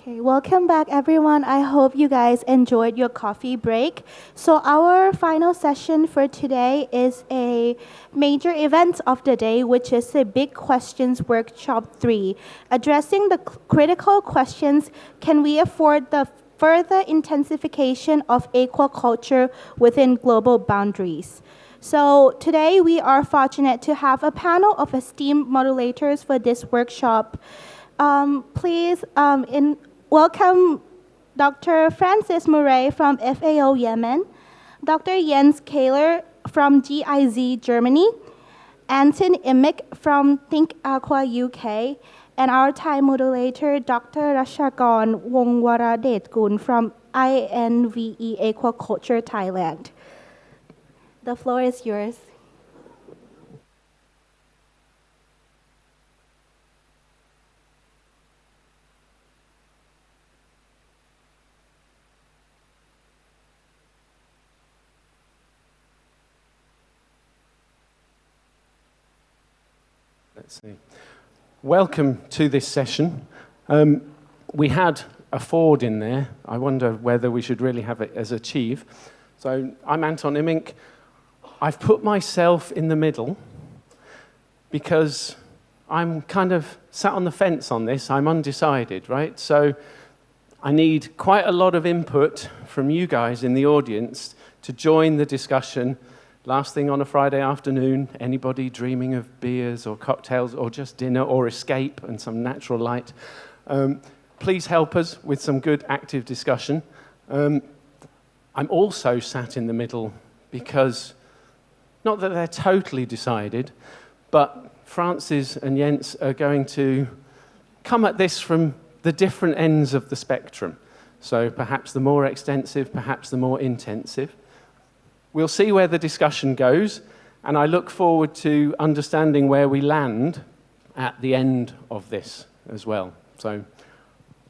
Okay, welcome back everyone. I hope you guys enjoyed your coffee break. So our final session for today is a major event of the day, which is the Big Questions Workshop 3, addressing the critical questions: can we afford the further intensification of aquaculture within global boundaries? So today we are fortunate to have a panel of esteemed moderators for this workshop. Please welcome Dr. Francis Murray from FAO Yemen, Dr. Jens Kahle from GIZ Germany, Anton Immink from THINKAQUA UK, and our Thai moderator, Dr. Ratchakorn Wongwaradechkul from INVE Aquaculture Thailand. The floor is yours. Let's see. Welcome to this session. We had a Ford in there. I wonder whether we should really have it as a Chief. So I'm Anton Immink. I've put myself in the middle because I'm kind of sat on the fence on this. I'm undecided, right? So I need quite a lot of input from you guys in the audience to join the discussion. Last thing on a Friday afternoon, anybody dreaming of beers or cocktails or just dinner or escape and some natural light? Please help us with some good active discussion. I'm also sat in the middle because, not that they're totally decided, but Francis and Jens are going to come at this from the different ends of the spectrum. So perhaps the more extensive, perhaps the more intensive. We'll see where the discussion goes, and I look forward to understanding where we land at the end of this as well. So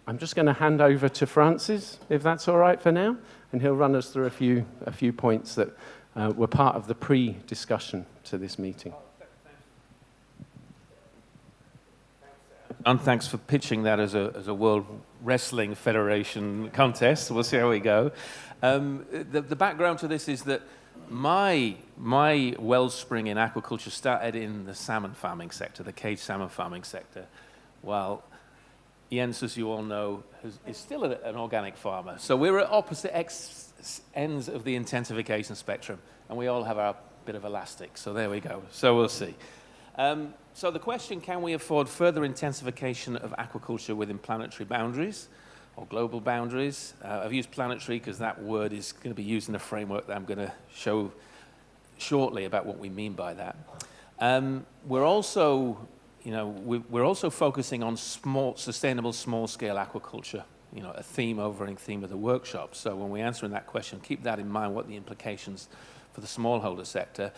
I'm just going to hand over to Francis, if that's all right for now, and he'll run us through a few points that were part of the pre-discussion to this meeting. And thanks for pitching that as a World Wrestling Federation contest. We'll see how we go. The background to this is that my wellspring in aquaculture started in the salmon farming sector, the cage salmon farming sector, while Jens, as you all know, is still an organic farmer. So we're at opposite ends of the intensification spectrum, and we all have our bit of elastic. So there we go. So we'll see. So the question, can we afford further intensification of aquaculture within planetary boundaries or global boundaries? I've used planetary because that word is going to be used in a framework that I'm going to show shortly about what we mean by that. We're also focusing on sustainable small-scale aquaculture, a theme of the workshop. So when we're answering that question, keep that in mind, what the implications for the smallholder sector.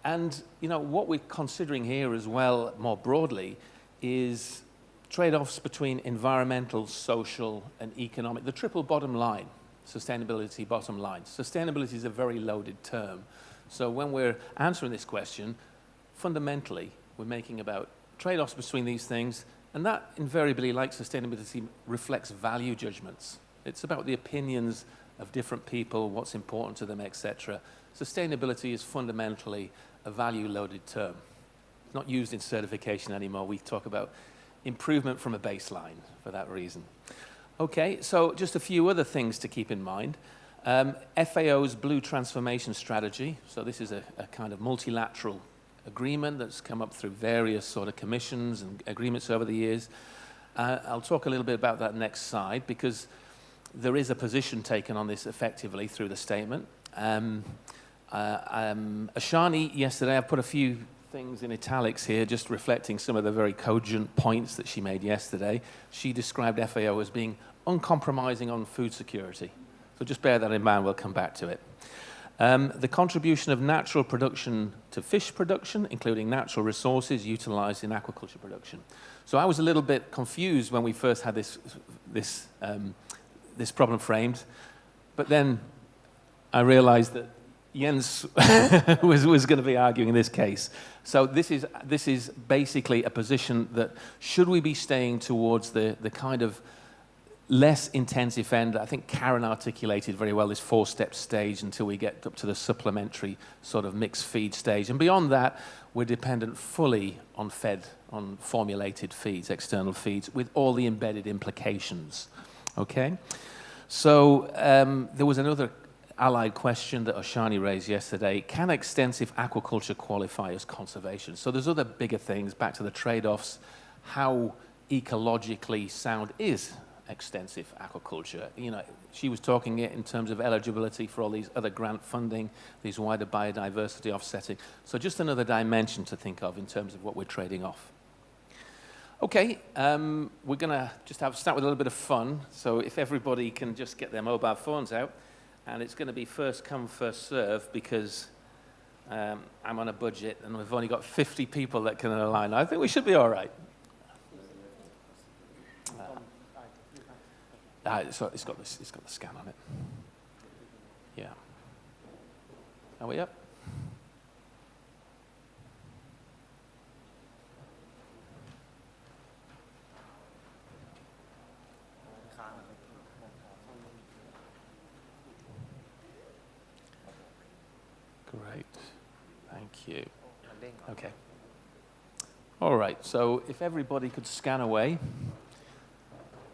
And what we're considering here as well, more broadly, is trade-offs between environmental, social, and economic. The triple bottom line, sustainability bottom line. Sustainability is a very loaded term. So when we're answering this question, fundamentally, we're making about trade-offs between these things, and that invariably, like sustainability, reflects value judgments. It's about the opinions of different people, what's important to them, etc. Sustainability is fundamentally a value-loaded term. It's not used in certification anymore. We talk about improvement from a baseline for that reason. Okay, so just a few other things to keep in mind. FAO's Blue Transformation Strategy. So this is a kind of multilateral agreement that's come up through various sort of commissions and agreements over the years. I'll talk a little bit about that next slide because there is a position taken on this effectively through the statement. Ashani, yesterday, I've put a few things in italics here, just reflecting some of the very cogent points that she made yesterday. She described FAO as being uncompromising on food security. So just bear that in mind, we'll come back to it. The contribution of natural production to fish production, including natural resources utilized in aquaculture production. So I was a little bit confused when we first had this problem framed, but then I realized that Jens was going to be arguing in this case. So this is basically a position that should we be staying towards the kind of less intensive end. I think Karen articulated very well this 4-step stage until we get up to the supplementary sort of mixed feed stage. And beyond that, we're dependent fully on formulated feeds, external feeds, with all the embedded implications. Okay? So there was another allied question that Oshani raised yesterday. Can extensive aquaculture qualify as conservation? So there's other bigger things, back to the trade-offs. How ecologically sound is extensive aquaculture? You know, she was talking it in terms of eligibility for all these other grant funding, these wider biodiversity offsetting. So just another dimension to think of in terms of what we're trading off. Okay, we're going to just start with a little bit of fun. So if everybody can just get their mobile phones out, and it's going to be first come, first serve, because I'm on a budget and we've only got 50 people that can align. I think we should be all right. So it's got the scan on it. Yeah. Are we up? Great. Thank you. Okay. All right. So if everybody could scan away.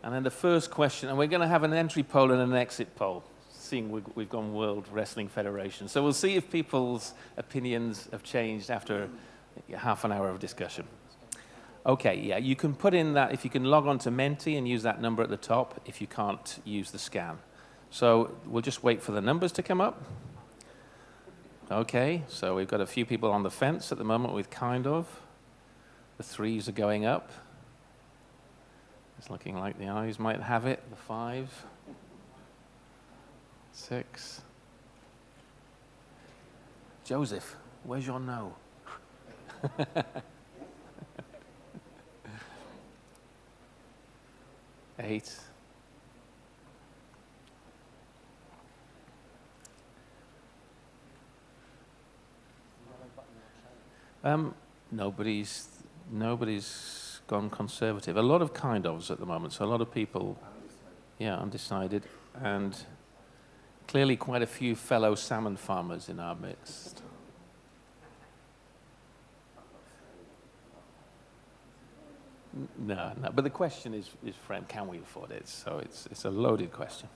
And then the first question, and we're going to have an entry poll and an exit poll, seeing we've gone World Wrestling Federation. So we'll see if people's opinions have changed after half an hour of discussion. Okay, yeah, you can put in that, if you can log on to Menti and use that number at the top, if you can't use the scan. So we'll just wait for the numbers to come up. Okay, so we've got a few people on the fence at the moment with kind of. The 3s are going up. It's looking like the eyes might have it. The 5, 6. Joseph, where's your no? 8. Nobody's gone conservative. A lot of kind ofs at the moment, so a lot of people, yeah, undecided, and clearly quite a few fellow salmon farmers in our midst. No, but the question is framed, can we afford it? So it's a loaded question.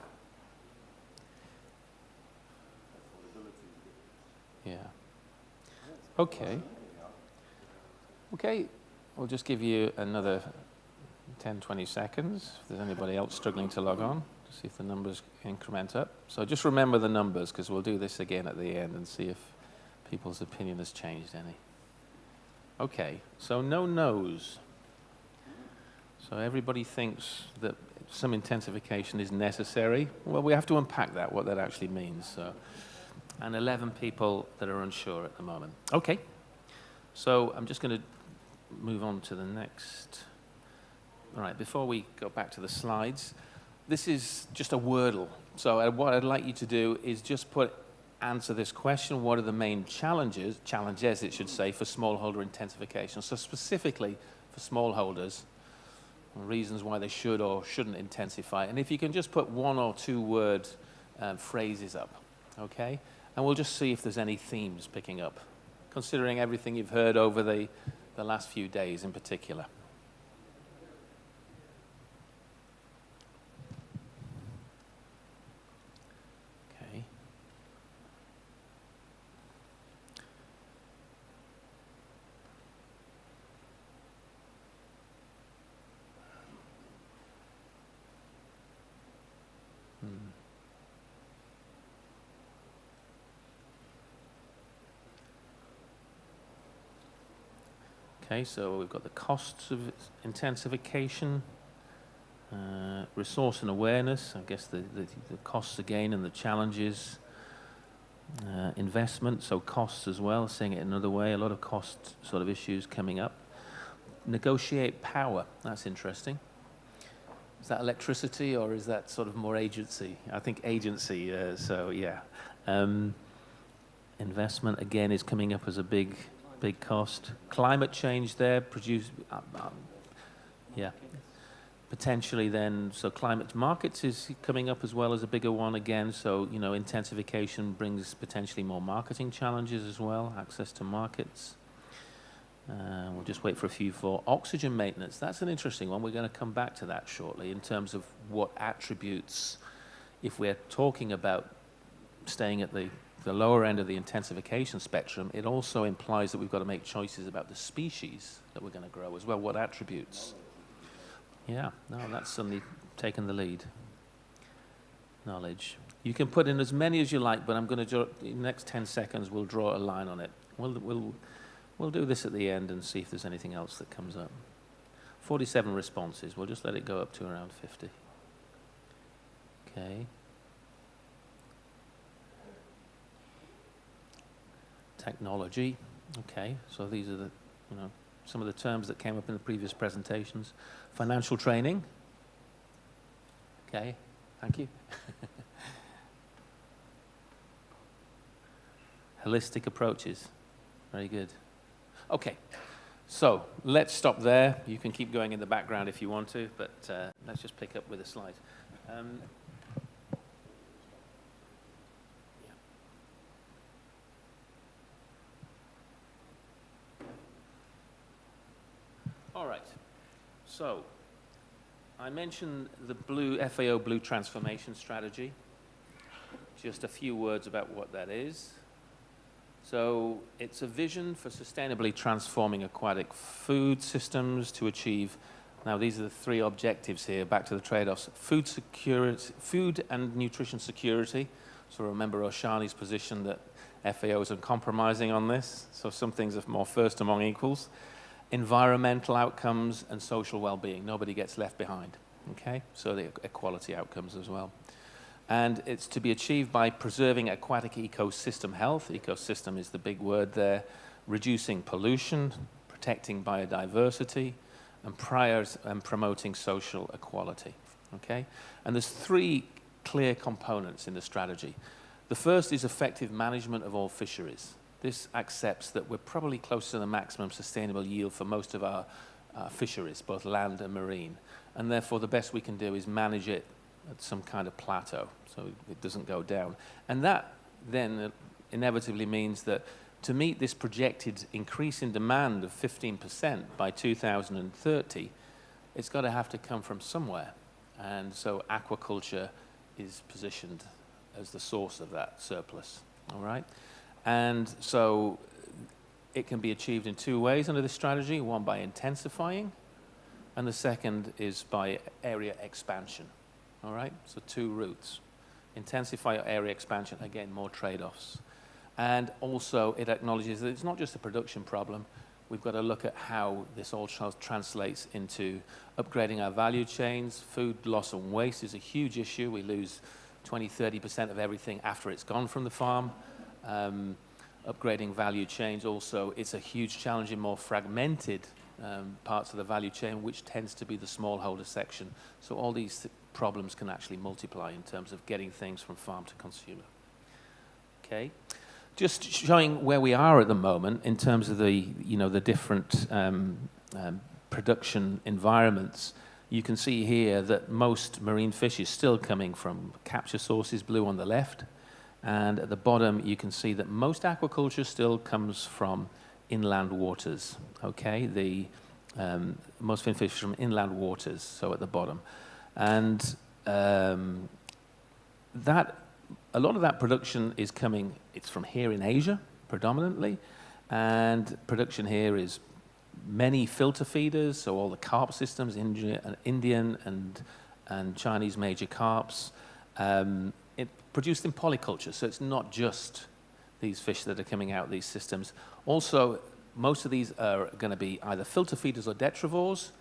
Yeah. Okay. Okay, we'll just give you another 10, 20 seconds if there's anybody else struggling to log on, to see if the numbers increment up. So just remember the numbers, because we'll do this again at the end and see if people's opinion has changed any. Okay, so no no's. So everybody thinks that some intensification is necessary. Well, we have to unpack that, what that actually means. So, and 11 people that are unsure at the moment. Okay, so I'm just going to move on to the next. All right, before we go back to the slides, this is just a Wordle. So what I'd like you to do is just answer this question: what are the main challenges it should say, for smallholder intensification? So specifically for smallholders, reasons why they should or shouldn't intensify. And if you can just put 1 or 2 word phrases up, okay? And we'll just see if there's any themes picking up, considering everything you've heard over the last few days in particular. Okay. Okay, so we've got the costs of intensification, resource and awareness, I guess the costs again and the challenges, investment, so costs as well, saying it another way, a lot of cost sort of issues coming up. Negotiate power, that's interesting. Is that electricity or is that sort of more agency? I think agency, so yeah. Investment again is coming up as a big cost. Climate change there, Potentially then, so climate markets is coming up as well as a bigger one again. So, you know, intensification brings potentially more marketing challenges as well, access to markets. We'll just wait for a few for oxygen maintenance. That's an interesting one. We're going to come back to that shortly in terms of what attributes, if we're talking about staying at the lower end of the intensification spectrum, it also implies that we've got to make choices about the species that we're going to grow as well. What attributes? Yeah, no, that's suddenly taken the lead. Knowledge. You can put in as many as you like, but I'm going to, in the next 10 seconds, we'll draw a line on it. We'll do this at the end and see if there's anything else that comes up. 47 responses. We'll just let it go up to around 50. Okay. Technology. Okay, so these are the, you know, some of the terms that came up in the previous presentations. Financial training. Okay, thank you. Holistic approaches. Very good. Okay, so let's stop there. You can keep going in the background if you want to, but let's just pick up with a slide. All right, so I mentioned the FAO Blue Transformation Strategy. Just a few words about what that is. So it's a vision for sustainably transforming aquatic food systems to achieve, now these are the three objectives here, back to the trade-offs, food security, food and nutrition security. So remember Oshani's position that FAO is uncompromising on this, so some things are more first among equals. Environmental outcomes and social well-being. Nobody gets left behind, okay? So the equality outcomes as well. And it's to be achieved by preserving aquatic ecosystem health. Ecosystem is the big word there. Reducing pollution, protecting biodiversity, and promoting social equality, okay? And there's three clear components in the strategy. The first is effective management of all fisheries. This accepts that we're probably close to the maximum sustainable yield for most of our fisheries, both land and marine. And therefore, the best we can do is manage it at some kind of plateau, so it doesn't go down. And that then inevitably means that to meet this projected increase in demand of 15% by 2030, it's got to have to come from somewhere. And so aquaculture is positioned as the source of that surplus, all right? And so it can be achieved in two ways under this strategy, one by intensifying, and the second is by area expansion, all right? So two routes. Intensify or area expansion, again, more trade-offs. And also it acknowledges that it's not just a production problem. We've got to look at how this all translates into upgrading our value chains. Food loss and waste is a huge issue. We lose 20–30% of everything after it's gone from the farm. Upgrading value chains also, it's a huge challenge in more fragmented parts of the value chain, which tends to be the smallholder section. So all these problems can actually multiply in terms of getting things from farm to consumer. Okay, just showing where we are at the moment in terms of the, you know, the different production environments. You can see here that most marine fish is still coming from capture sources, blue on the left. And at the bottom, you can see that most aquaculture still comes from inland waters, okay? The most fin fish from inland waters, so at the bottom. And a lot of that production is coming, it's from here in Asia, predominantly. And production here is many filter feeders, so all the carp systems, Indian and Chinese major carps. Produced in polyculture, so it's not just these fish that are coming out of these systems. Also, most of these are going to be either filter feeders or detrivores,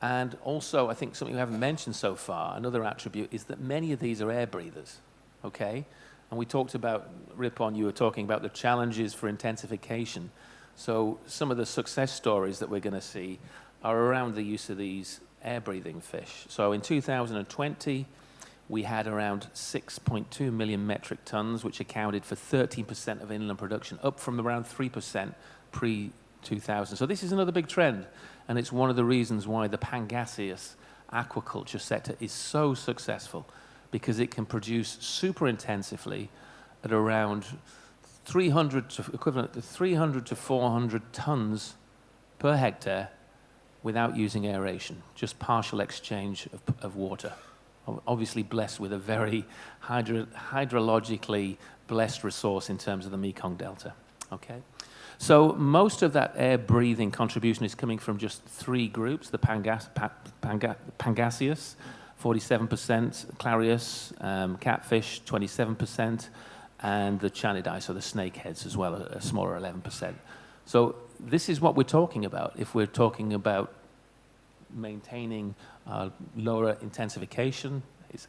and also, I think something we haven't mentioned so far, another attribute is that many of these are air breathers, okay? And we talked about, Ripon, you were talking about the challenges for intensification. So some of the success stories that we're going to see are around the use of these air-breathing fish. So in 2020, we had around 6.2 million metric tons, which accounted for 13% of inland production, up from around 3% pre-2000. So this is another big trend, and it's one of the reasons why the Pangasius aquaculture sector is so successful because it can produce super intensively at around 300 to equivalent to 300 to 400 tons per hectare without using aeration, just partial exchange of water. Obviously blessed with a very hydrologically blessed resource in terms of the Mekong Delta. Okay, so most of that air breathing contribution is coming from just three groups: the Pangasius, 47%, Clarius, catfish, 27%, and the Chanidae, so the snakeheads as well, a smaller 11%. So this is what we're talking about if we're talking about maintaining lower intensification.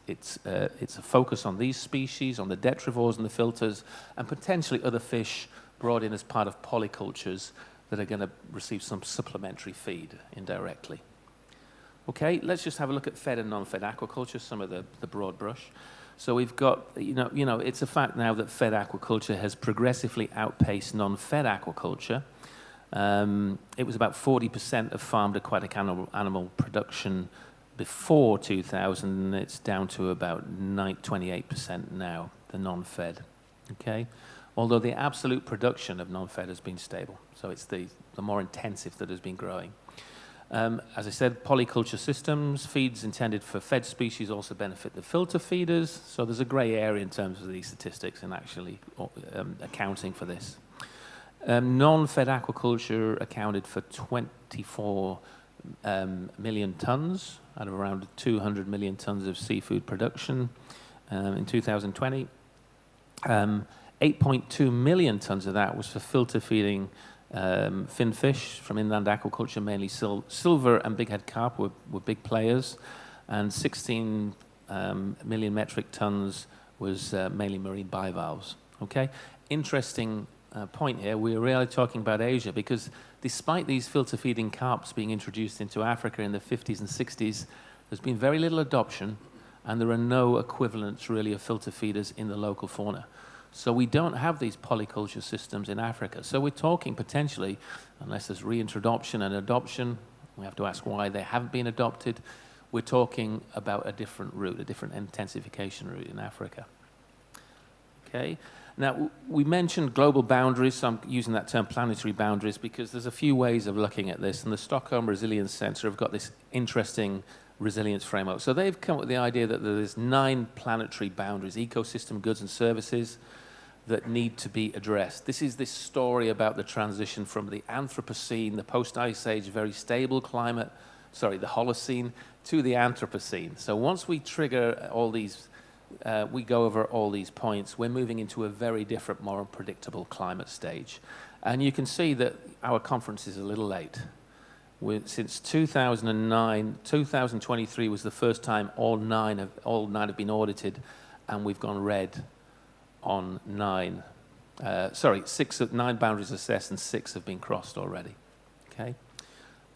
It's a focus on these species, on the detrivores and the filters, and potentially other fish brought in as part of polycultures that are going to receive some supplementary feed indirectly. Okay, let's just have a look at fed and non-fed aquaculture, some of the broad brush. So we've got, it's a fact now that fed aquaculture has progressively outpaced non-fed aquaculture. It was about 40% of farmed aquatic animal production before 2000, and it's down to about 28% now, the non-fed, okay? Although the absolute production of non-fed has been stable, so it's the more intensive that has been growing. As I said, polyculture systems, feeds intended for fed species also benefit the filter feeders, so there's a grey area in terms of these statistics and actually accounting for this. Non-fed aquaculture accounted for 24 million tons out of around 200 million tons of seafood production in 2020. 8.2 million tons of that was for filter feeding fin fish from inland aquaculture, mainly silver and bighead carp were big players, and 16 million metric tons was mainly marine bivalves. Okay, interesting point here. We're really talking about Asia because despite these filter feeding carps being introduced into Africa in the 50s and 60s, there's been very little adoption, and there are no equivalents really of filter feeders in the local fauna. So we don't have these polyculture systems in Africa. So we're talking potentially, unless there's reintroduction and adoption, we have to ask why they haven't been adopted, we're talking about a different route, a different intensification route in Africa. Okay. Now, we mentioned global boundaries, so I'm using that term planetary boundaries because there's a few ways of looking at this, and the Stockholm Resilience Centre have got this interesting resilience framework. So they've come up with the idea that there's 9 planetary boundaries, ecosystem, goods and services, that need to be addressed. This is this story about the transition from the Anthropocene, the post-Ice Age, very stable climate, the Holocene, to the Anthropocene. So once we trigger all these, we go over all these points, we're moving into a very different, more unpredictable climate stage. And you can see that our conference is a little late. Since 2009, 2023 was the first time all nine have been audited, and we've gone red on 9. 9 boundaries assessed, and 6 have been crossed already. Okay,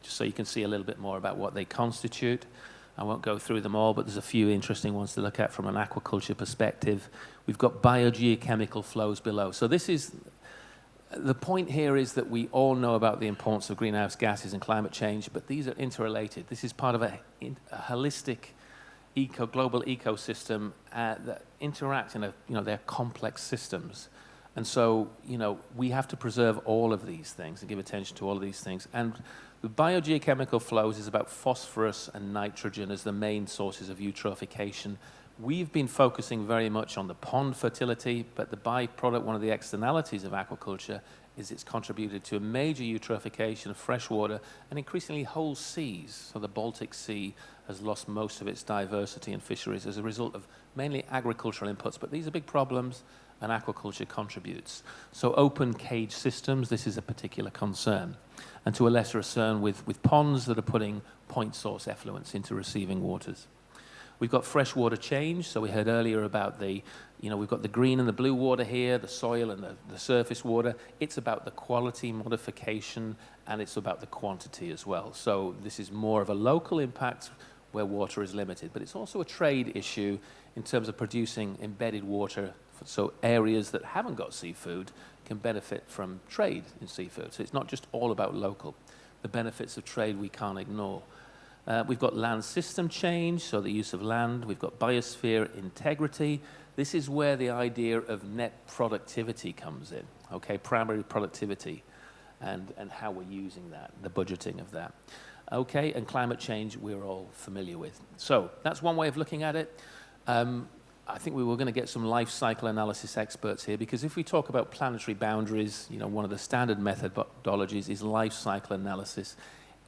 just so you can see a little bit more about what they constitute. I won't go through them all, but there's a few interesting ones to look at from an aquaculture perspective. We've got biogeochemical flows below. So this is, the point here is that we all know about the importance of greenhouse gases and climate change, but these are interrelated. This is part of a holistic global ecosystem that interact in they're complex systems. And so, we have to preserve all of these things and give attention to all of these things. And the biogeochemical flows is about phosphorus and nitrogen as the main sources of eutrophication. We've been focusing very much on the pond fertility, but the byproduct, one of the externalities of aquaculture, is it's contributed to a major eutrophication of freshwater and increasingly whole seas. So the Baltic Sea has lost most of its diversity and fisheries as a result of mainly agricultural inputs, but these are big problems, and aquaculture contributes. So open cage systems, this is a particular concern, and to a lesser extent with ponds that are putting point source effluents into receiving waters. We've got freshwater change, so we heard earlier about we've got the green and the blue water here, the soil and the surface water. It's about the quality modification, and it's about the quantity as well. So this is more of a local impact where water is limited, but it's also a trade issue in terms of producing embedded water, so areas that haven't got seafood can benefit from trade in seafood. So it's not just all about local. The benefits of trade we can't ignore. We've got land system change, so the use of land. We've got biosphere integrity. This is where the idea of net productivity comes in, okay, primary productivity, and how we're using that, the budgeting of that. Okay, and climate change we're all familiar with. So that's one way of looking at it. I think we were going to get some life cycle analysis experts here, because if we talk about planetary boundaries, you know, one of the standard methodologies is life cycle analysis.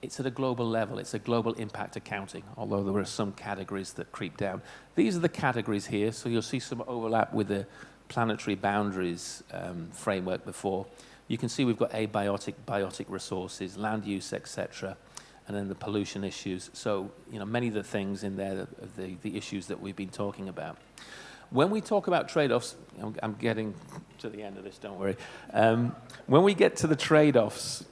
It's at a global level. It's a global impact accounting, although there are some categories that creep down. These are the categories here, so you'll see some overlap with the planetary boundaries framework before. You can see we've got abiotic, biotic resources, land use, etc., and then the pollution issues. So, you know, many of the things in there, the issues that we've been talking about. When we talk about trade-offs, I'm getting to the end of this, don't worry. When we get to the trade-offs,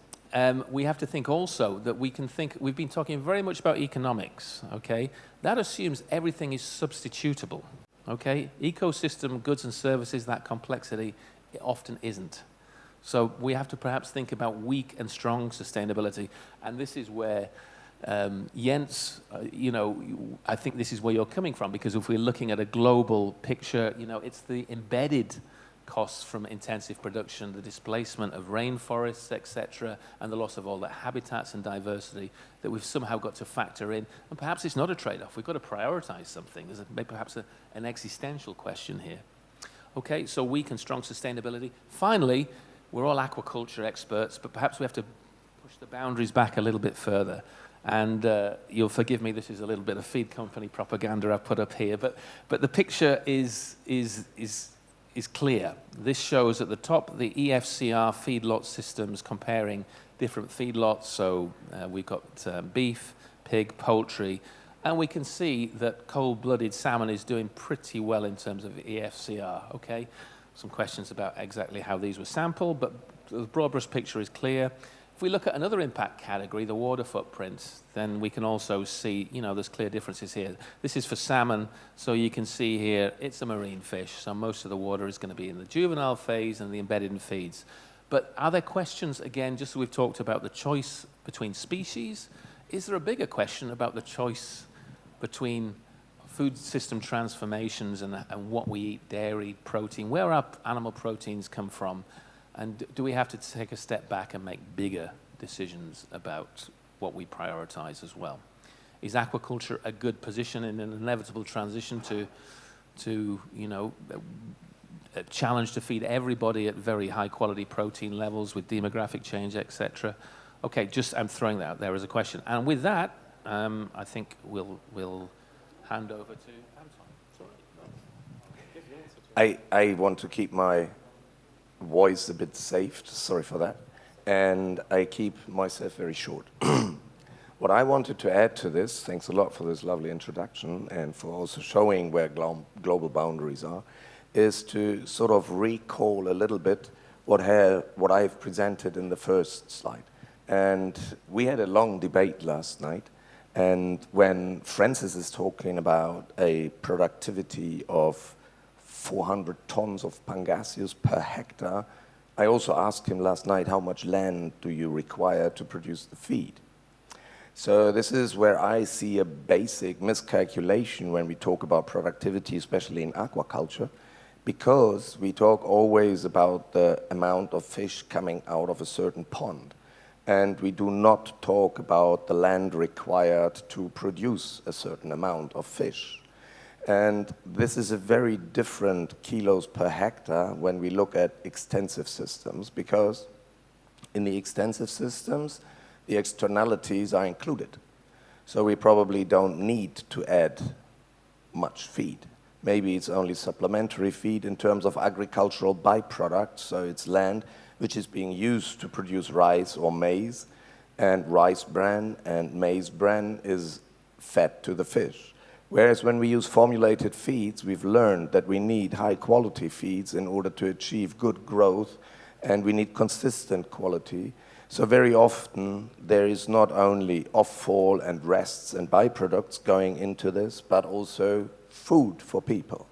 we have to think also that we've been talking very much about economics, okay? That assumes everything is substitutable, okay? Ecosystem, goods and services, that complexity, it often isn't. So we have to perhaps think about weak and strong sustainability, and this is where Jens, you know, I think this is where you're coming from, because if we're looking at a global picture, you know, it's the embedded costs from intensive production, the displacement of rainforests, etc., and the loss of all the habitats and diversity that we've somehow got to factor in. And perhaps it's not a trade-off. We've got to prioritize something. There's perhaps an existential question here. Okay, so weak and strong sustainability. Finally, we're all aquaculture experts, but perhaps we have to push the boundaries back a little bit further. And you'll forgive me, this is a little bit of feed company propaganda I've put up here, but the picture is clear. This shows at the top the EFCR feedlot systems comparing different feedlots. So we've got beef, pig, poultry, and we can see that cold-blooded salmon is doing pretty well in terms of EFCR, okay? Some questions about exactly how these were sampled, but the broad brush picture is clear. If we look at another impact category, the water footprint, then we can also see, you know, there's clear differences here. This is for salmon, so you can see here, it's a marine fish, so most of the water is going to be in the juvenile phase and the embedded in feeds. But are there questions, again, just as we've talked about the choice between species, is there a bigger question about the choice between food system transformations and what we eat, dairy, protein, where our animal proteins come from? And do we have to take a step back and make bigger decisions about what we prioritize as well? Is aquaculture a good position in an inevitable transition to you know, a challenge to feed everybody at very high quality protein levels with demographic change, etc.? Okay, just I'm throwing that out there as a question. And with that, I think we'll hand over to Anton. Sorry. I want to keep my voice a bit safe, sorry for that, and I keep myself very short. What I wanted to add to this, thanks a lot for this lovely introduction and for also showing where global boundaries are, is to sort of recall a little bit what I've presented in the first slide. And we had a long debate last night, and when Francis is talking about a productivity of 400 tons of pangasius per hectare, I also asked him last night, how much land do you require to produce the feed? So this is where I see a basic miscalculation when we talk about productivity, especially in aquaculture, because we talk always about the amount of fish coming out of a certain pond. And we do not talk about the land required to produce a certain amount of fish. And this is a very different kilos per hectare when we look at extensive systems, because in the extensive systems, the externalities are included. So we probably don't need to add much feed. Maybe it's only supplementary feed in terms of agricultural byproducts, so it's land which is being used to produce rice or maize, and rice bran and maize bran is fed to the fish. Whereas when we use formulated feeds, we've learned that we need high quality feeds in order to achieve good growth, and we need consistent quality. So very often there is not only offal and rests and byproducts going into this, but also food for people.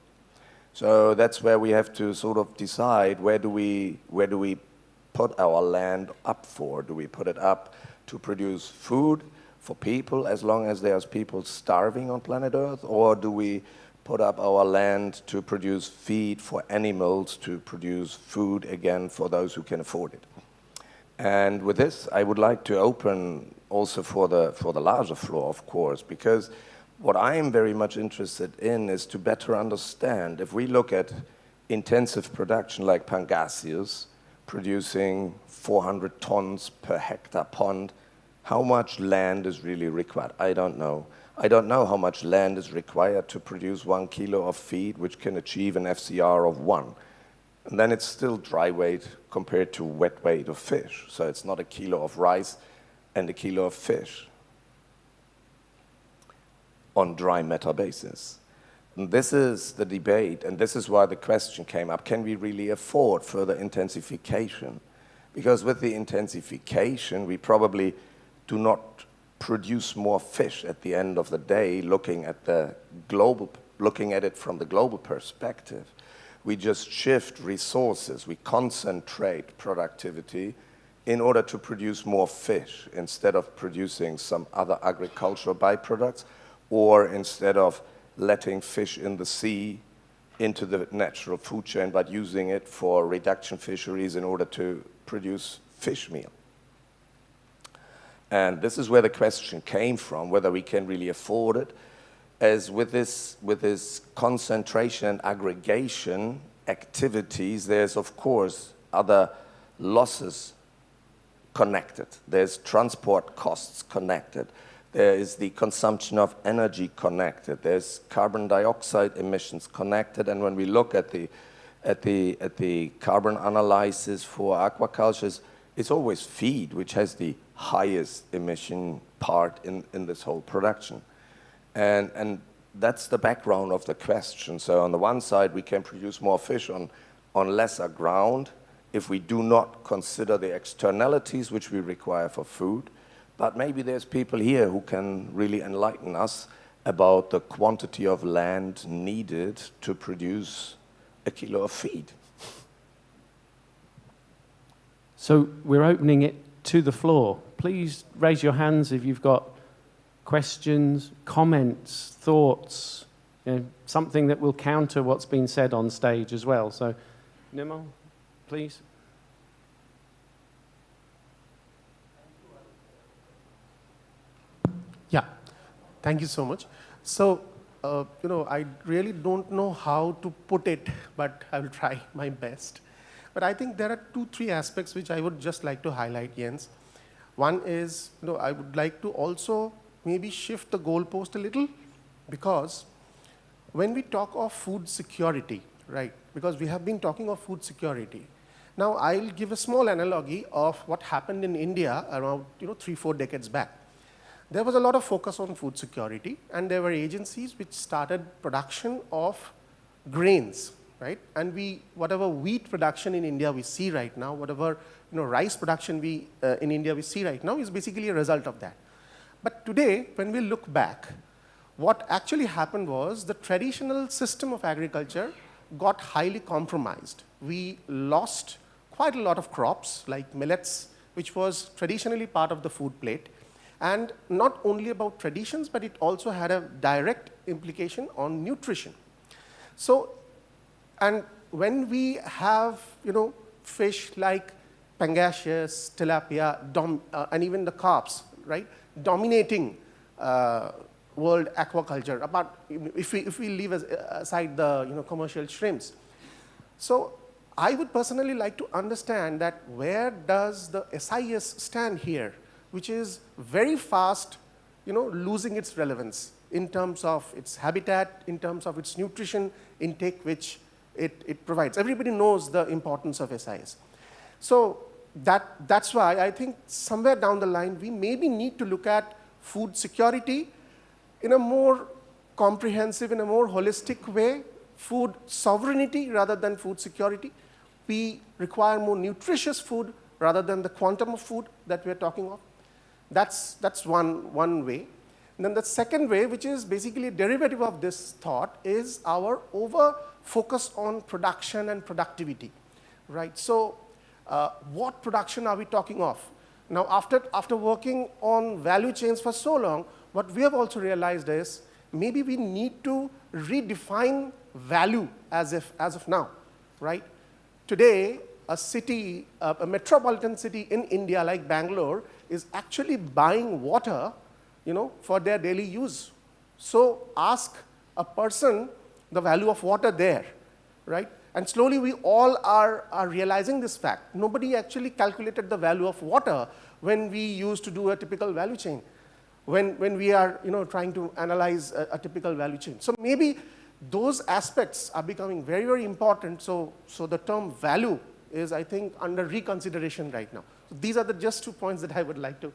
So that's where we have to sort of decide, where do we put our land up for? Do we put it up to produce food for people as long as there's people starving on planet Earth, or do we put up our land to produce feed for animals, to produce food again for those who can afford it? And with this, I would like to open also for the larger floor, of course, because what I am very much interested in is to better understand, if we look at intensive production like Pangasius, producing 400 tons per hectare pond, how much land is really required? I don't know. I don't know how much land is required to produce 1 kilo of feed, which can achieve an FCR of 1. And then it's still dry weight compared to wet weight of fish. So it's not a kilo of rice and a kilo of fish on dry matter basis. And this is the debate, and this is why the question came up, can we really afford further intensification? Because with the intensification, we probably do not produce more fish at the end of the day, looking at it from the global perspective. We just shift resources, we concentrate productivity in order to produce more fish instead of producing some other agricultural byproducts, or instead of letting fish in the sea into the natural food chain, but using it for reduction fisheries in order to produce fish meal. And this is where the question came from, whether we can really afford it. As with this concentration and aggregation activities, there's of course other losses connected. There's transport costs connected. There is the consumption of energy connected. There's carbon dioxide emissions connected. And when we look at the carbon analysis for aquaculture, it's always feed which has the highest emission part in this whole production. And that's the background of the question. So on the one side, we can produce more fish on lesser ground if we do not consider the externalities which we require for food. But maybe there's people here who can really enlighten us about the quantity of land needed to produce a kilo of feed. So we're opening it to the floor. Please raise your hands if you've got questions, comments, thoughts, something that will counter what's been said on stage as well. So, Nimo, please. Yeah, thank you so much. So, I really don't know how to put it, but I will try my best. But I think there are 2-3 aspects which I would just like to highlight, Jens. One is, I would like to also maybe shift the goalpost a little, because when we talk of food security, right, because we have been talking of food security. Now, I'll give a small analogy of what happened in India around 3-4 decades back. There was a lot of focus on food security, and there were agencies which started production of grains, right? And whatever wheat production in India we see right now, whatever rice production in India we see right now is basically a result of that. But today, when we look back, what actually happened was the traditional system of agriculture got highly compromised. We lost quite a lot of crops like millets, which was traditionally part of the food plate. And not only about traditions, but it also had a direct implication on nutrition. So, and when we have, fish like Pangasius, tilapia, and even the carps, right, dominating world aquaculture, apart if we leave aside the commercial shrimps. So I would personally like to understand that where does the SIS stand here, which is very fast, losing its relevance in terms of its habitat, in terms of its nutrition intake, which it provides. Everybody knows the importance of SIS. So that's why I think somewhere down the line, we maybe need to look at food security in a more comprehensive, in a more holistic way, food sovereignty rather than food security. We require more nutritious food rather than the quantum of food that we're talking of. That's one way. And then the second way, which is basically a derivative of this thought, is our over-focus on production and productivity, right? So what production are we talking of? Now, after working on value chains for so long, what we have also realized is maybe we need to redefine value as of now, right? Today, a city, a metropolitan city in India like Bangalore is actually buying water, for their daily use. So ask a person the value of water there, right? And slowly we all are realizing this fact. Nobody actually calculated the value of water when we used to do a typical value chain, when we are trying to analyze a typical value chain. So maybe those aspects are becoming very, very important. So the term value is, I think, under reconsideration right now. So these are just 2 points that I would like to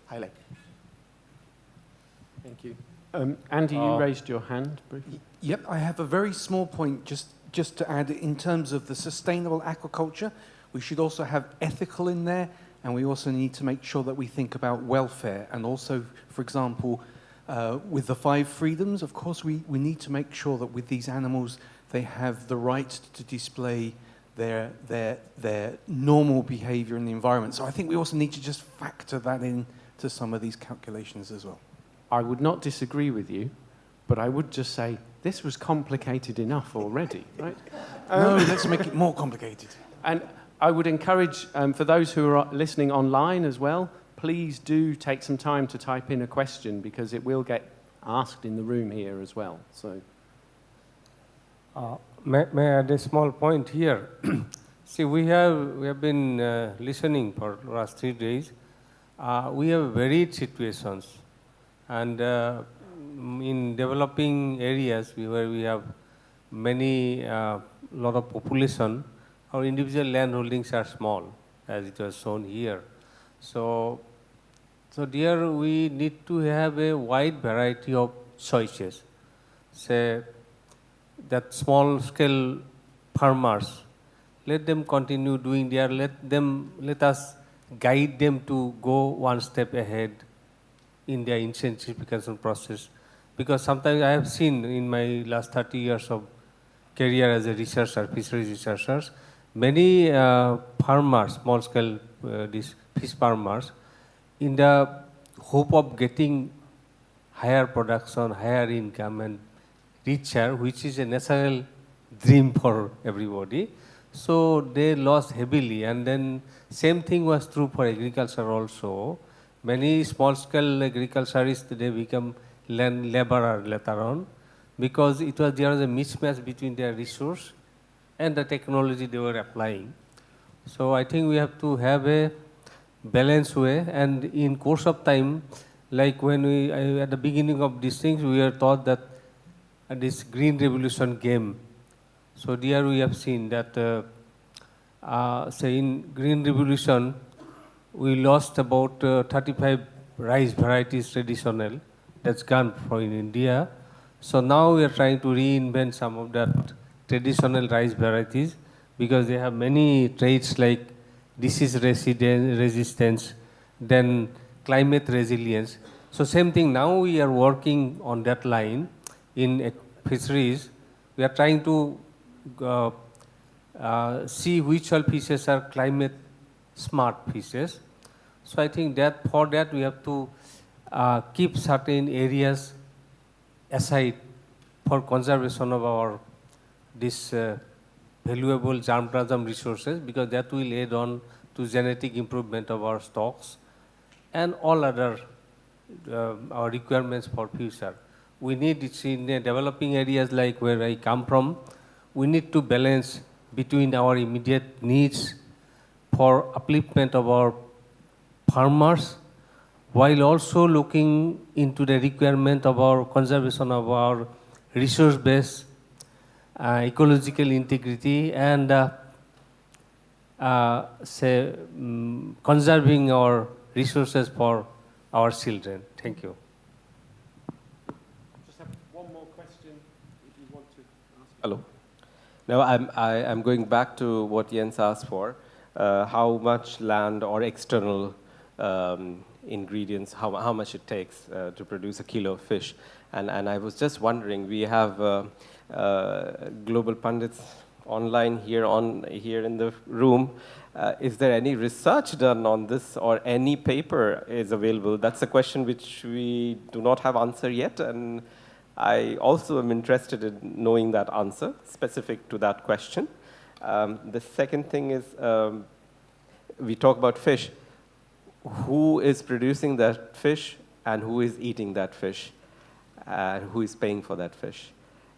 highlight. Thank you. Andy, you raised your hand briefly. Yep, I have a very small point just to add. In terms of the sustainable aquaculture, we should also have ethical in there, and we also need to make sure that we think about welfare. And also, for example, with the 5 freedoms, of course, we need to make sure that with these animals, they have the right to display their normal behavior in the environment. So I think we also need to just factor that in to some of these calculations as well. I would not disagree with you, but I would just say this was complicated enough already, right? No, let's make it more complicated. And I would encourage, for those who are listening online as well, please do take some time to type in a question, because it will get asked in the room here as well. So, may I add a small point here? See, we have been listening for the last 3 days. We have varied situations, and in developing areas where we have many lot of population, our individual land holdings are small, as it was shown here. So there we need to have a wide variety of choices. Say that small scale farmers, let them continue doing their, let us guide them to go one step ahead in their intensification process. Because sometimes I have seen in my last 30 years of career as a researcher, fisheries researchers, many farmers, small scale these fish farmers, in the hope of getting higher production, higher income and richer, which is a natural dream for everybody. So they lost heavily, and then same thing was true for agriculture also. Many small scale agriculturists, they become land laborer later on, because there was a mismatch between their resource and the technology they were applying. So I think we have to have a balanced way, and in course of time, like when at the beginning of these things, we were taught that this green revolution came. So there we have seen that, say in green revolution, we lost about 35 rice varieties traditional. That's gone from in India. So now we are trying to reinvent some of that traditional rice varieties, because they have many traits like disease resistance, then climate resilience. So same thing, now we are working on that line in fisheries. We are trying to see which all fishes are climate smart fishes. So I think that for that we have to keep certain areas aside for conservation of our this valuable germplasm resources, because that will aid on to genetic improvement of our stocks and all other our requirements for future. We need it in the developing areas like where I come from. We need to balance between our immediate needs for upliftment of our farmers, while also looking into the requirement of our conservation of our resource base, ecological integrity, and conserving our resources for our children. Thank you. Just have one more question if you want to ask. Hello. Now I'm going back to what Jens asked for. How much land or external ingredients, how much it takes to produce a kilo of fish. And I was just wondering, we have global pundits online here in the room, Is there any research done on this or any paper is available? That's a question which we do not have answer yet, and I also am interested in knowing that answer specific to that question. The second thing is, we talk about fish. Who is producing that fish and who is eating that fish? And who is paying for that fish?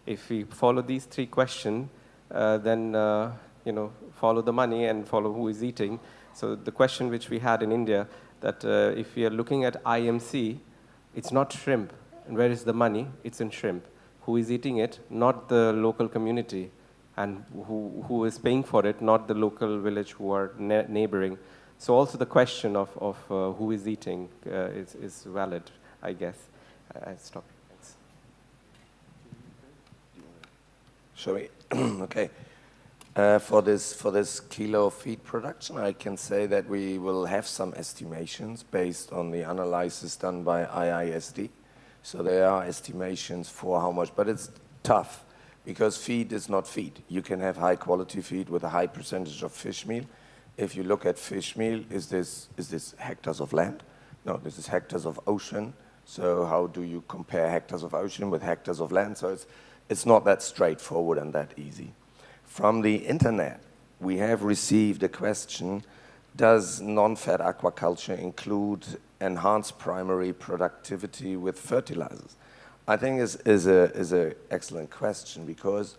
If we follow these three questions, then follow the money and follow who is eating. So the question which we had in India, that if we are looking at IMC, it's not shrimp. And where is the money? It's in shrimp. Who is eating it? Not the local community. And who is paying for it? Not the local village who are neighboring. So also the question of who is eating is valid, I guess. I stop. Thanks. Shall we? Okay. For this kilo of feed production, I can say that we will have some estimations based on the analysis done by IISD. So there are estimations for how much, but it's tough because feed is not feed. You can have high quality feed with a high percentage of fish meal. If you look at fish meal, is this hectares of land? No, this is hectares of ocean. So how do you compare hectares of ocean with hectares of land? So it's not that straightforward and that easy. From the internet, we have received a question, does non-fat aquaculture include enhanced primary productivity with fertilizers? I think is an excellent question, because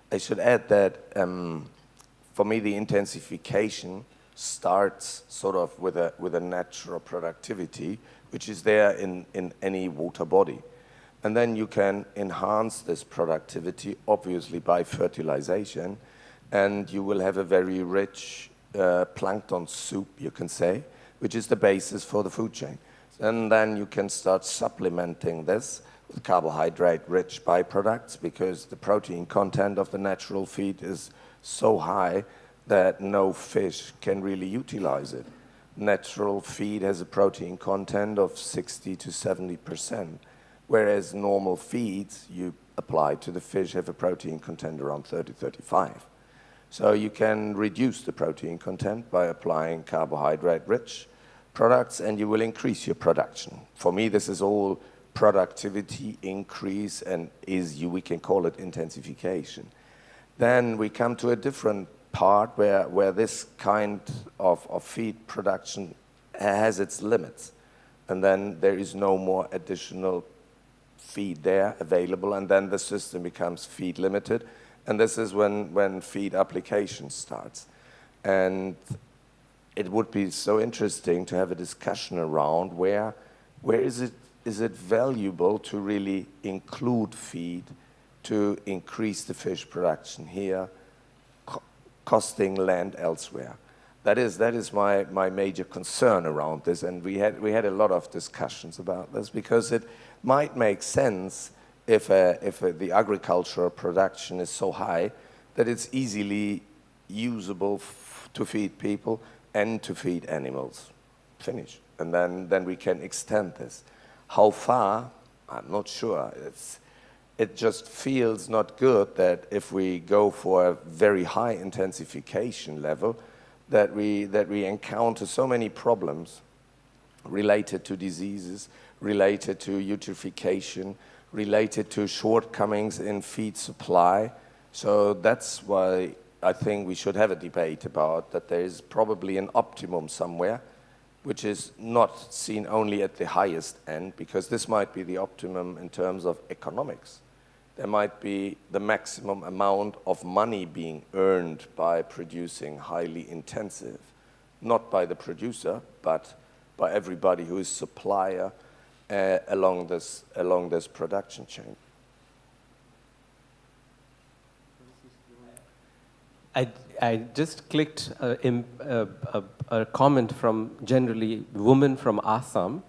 I should add that for me the intensification starts sort of with a natural productivity, which is there in any water body. And then you can enhance this productivity, obviously by fertilization, and you will have a very rich plankton soup, you can say, which is the basis for the food chain. And then you can start supplementing this with carbohydrate-rich byproducts, because the protein content of the natural feed is so high that no fish can really utilize it. Natural feed has a protein content of 60 to 70%. Whereas normal feeds you apply to the fish have a protein content around 30, 35. So you can reduce the protein content by applying carbohydrate-rich products, and you will increase your production. For me, this is all productivity increase, and we can call it intensification. Then we come to a different part where this kind of feed production has its limits. And then there is no more additional feed there available, and then the system becomes feed limited, and this is when feed application starts. And it would be so interesting to have a discussion around where is it valuable to really include feed to increase the fish production here, costing land elsewhere. That is my major concern around this, and we had a lot of discussions about this, because it might make sense if the agricultural production is so high that it's easily usable to feed people and to feed animals. Finish. And then we can extend this. How far? I'm not sure. It just feels not good that if we go for a very high intensification level, that we encounter so many problems related to diseases, related to eutrophication, related to shortcomings in feed supply. So that's why I think we should have a debate about that. There is probably an optimum somewhere, which is not seen only at the highest end, because this might be the optimum in terms of economics. There might be the maximum amount of money being earned by producing highly intensive, not by the producer, but by everybody who is supplier along this production chain. I just clicked a comment from generally women from Assam,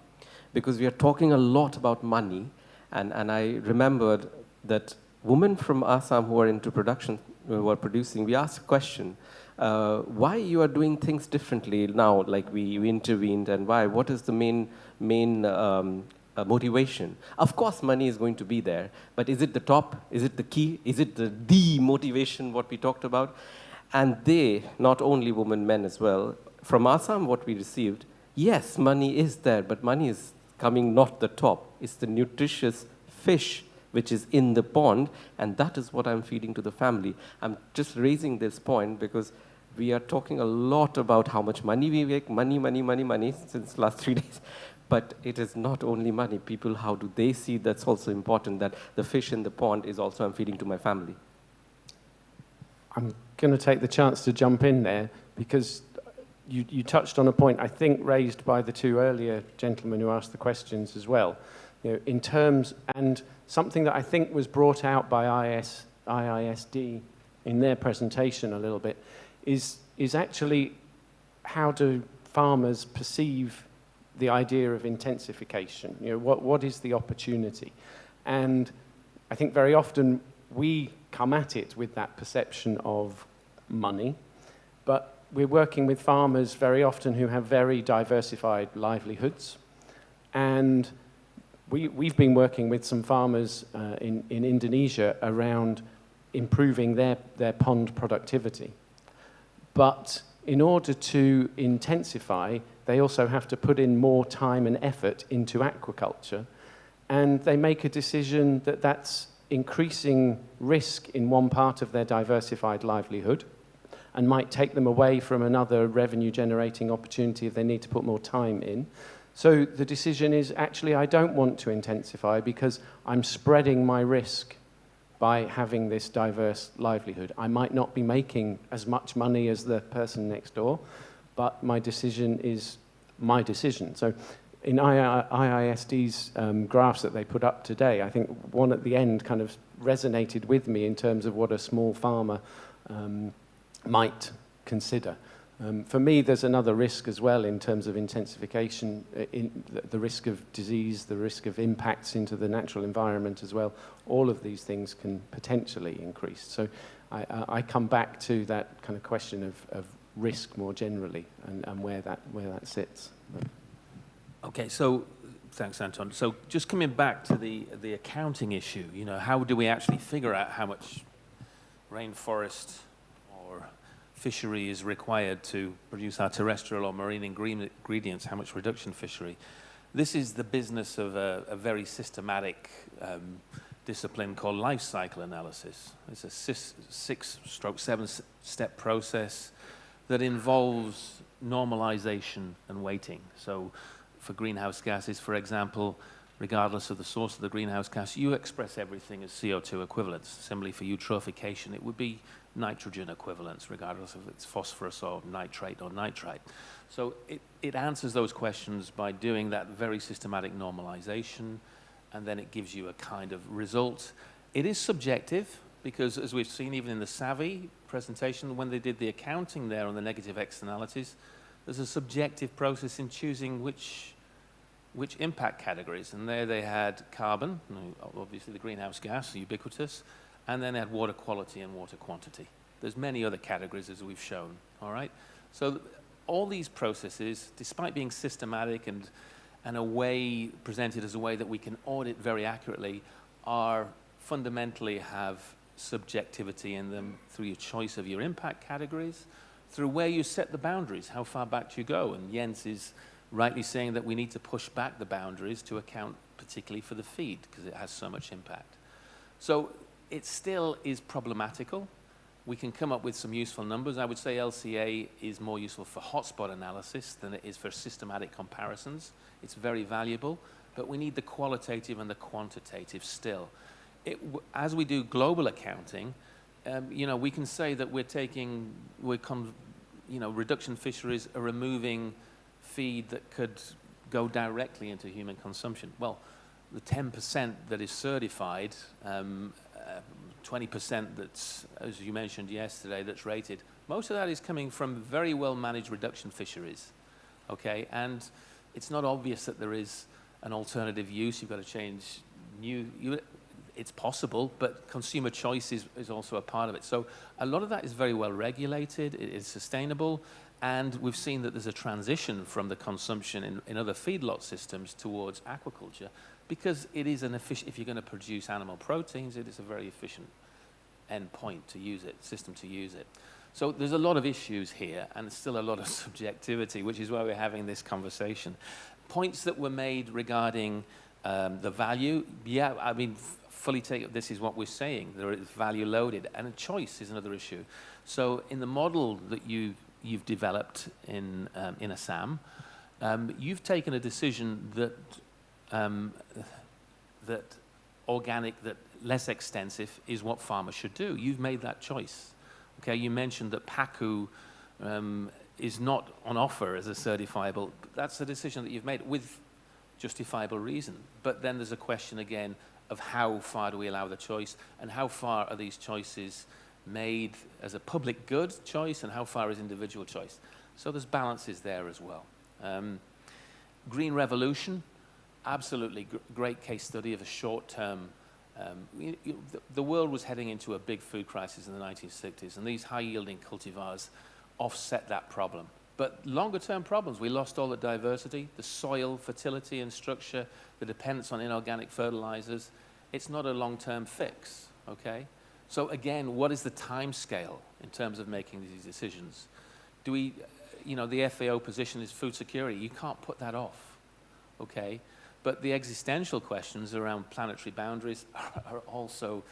because we are talking a lot about money, and I remembered that women from Assam who are into production, who are producing, we asked a question, why you are doing things differently now, like we intervened, and why? What is the main motivation? Of course, money is going to be there, but is it the top? Is it the key? Is it the motivation, what we talked about? And they, not only women, men as well, from Assam, what we received, yes, money is there, but money is coming not the top. It's the nutritious fish which is in the pond, and that is what I'm feeding to the family. I'm just raising this point because we are talking a lot about how much money we make, money since last 3 days. But it is not only money. People, how do they see that's also important, that the fish in the pond is also I'm feeding to my family. I'm going to take the chance to jump in there because you touched on a point, I think, raised by the two earlier gentlemen who asked the questions as well. You know, in terms, and something that I think was brought out by IISD in their presentation a little bit, is actually how do farmers perceive the idea of intensification? You know, what is the opportunity? And I think very often we come at it with that perception of money, but we're working with farmers very often who have very diversified livelihoods. And we've been working with some farmers in Indonesia around improving their pond productivity. But in order to intensify, they also have to put in more time and effort into aquaculture. And they make a decision that that's increasing risk in one part of their diversified livelihood and might take them away from another revenue-generating opportunity if they need to put more time in. So the decision is, actually, I don't want to intensify because I'm spreading my risk by having this diverse livelihood. I might not be making as much money as the person next door, but my decision is my decision. So in IISD's graphs that they put up today, I think one at the end kind of resonated with me in terms of what a small farmer might consider. For me, there's another risk as well in terms of intensification, in the risk of disease, the risk of impacts into the natural environment as well. All of these things can potentially increase. So I come back to that kind of question of risk more generally and where that sits. Okay, so thanks, Anton. So just coming back to the accounting issue, you know, how do we actually figure out how much rainforest or fishery is required to produce our terrestrial or marine ingredients, how much reduction fishery? This is the business of a very systematic discipline called life cycle analysis. It's a 6-7-step process that involves normalization and weighting. So for greenhouse gases, for example, regardless of the source of the greenhouse gas, you express everything as CO2 equivalents. Similarly, for eutrophication, it would be nitrogen equivalents, regardless of it's phosphorus or nitrate or nitrite. So it answers those questions by doing that very systematic normalization, and then it gives you a kind of result. It is subjective, because as we've seen even in the SAVI presentation, when they did the accounting there on the negative externalities, there's a subjective process in choosing which impact categories. And there they had carbon, obviously the greenhouse gas, ubiquitous, and then they had water quality and water quantity. There's many other categories as we've shown, all right? So all these processes, despite being systematic and a way presented as a way that we can audit very accurately, are fundamentally have subjectivity in them through your choice of your impact categories, through where you set the boundaries, how far back do you go? And Jens is rightly saying that we need to push back the boundaries to account particularly for the feed, because it has so much impact. So it still is problematical. We can come up with some useful numbers. I would say LCA is more useful for hotspot analysis than it is for systematic comparisons. It's very valuable, but we need the qualitative and the quantitative still. As we do global accounting, we can say that reduction fisheries are removing feed that could go directly into human consumption. Well, the 10% that is certified, 20% that's, as you mentioned yesterday, that's rated, most of that is coming from very well managed reduction fisheries, okay? And it's not obvious that there is an alternative use. You've got to change it's possible, but consumer choice is also a part of it. So a lot of that is very well regulated, it is sustainable, and we've seen that there's a transition from the consumption in other feedlot systems towards aquaculture, because it is an efficient, if you're going to produce animal proteins, it is a very efficient end point to use it, system to use it. So there's a lot of issues here, and still a lot of subjectivity, which is why we're having this conversation. Points that were made regarding the value, yeah, I mean, fully take this is what we're saying. There is value loaded, and a choice is another issue. So in the model that you've developed in Assam, you've taken a decision that organic, that less extensive is what farmers should do. You've made that choice. Okay, you mentioned that Pacu is not on offer as a certifiable. That's the decision that you've made with justifiable reason. But then there's a question again of how far do we allow the choice, and how far are these choices made as a public good choice, and how far is individual choice. So there's balances there as well. Green revolution, absolutely great case study of a short-term. The world was heading into a big food crisis in the 1960s, and these high-yielding cultivars offset that problem. But longer-term problems, we lost all the diversity, the soil fertility and structure, the dependence on inorganic fertilizers. It's not a long-term fix, okay? So again, what is the time scale in terms of making these decisions? Do we, the FAO position is food security. You can't put that off, okay? But the existential questions around planetary boundaries are also,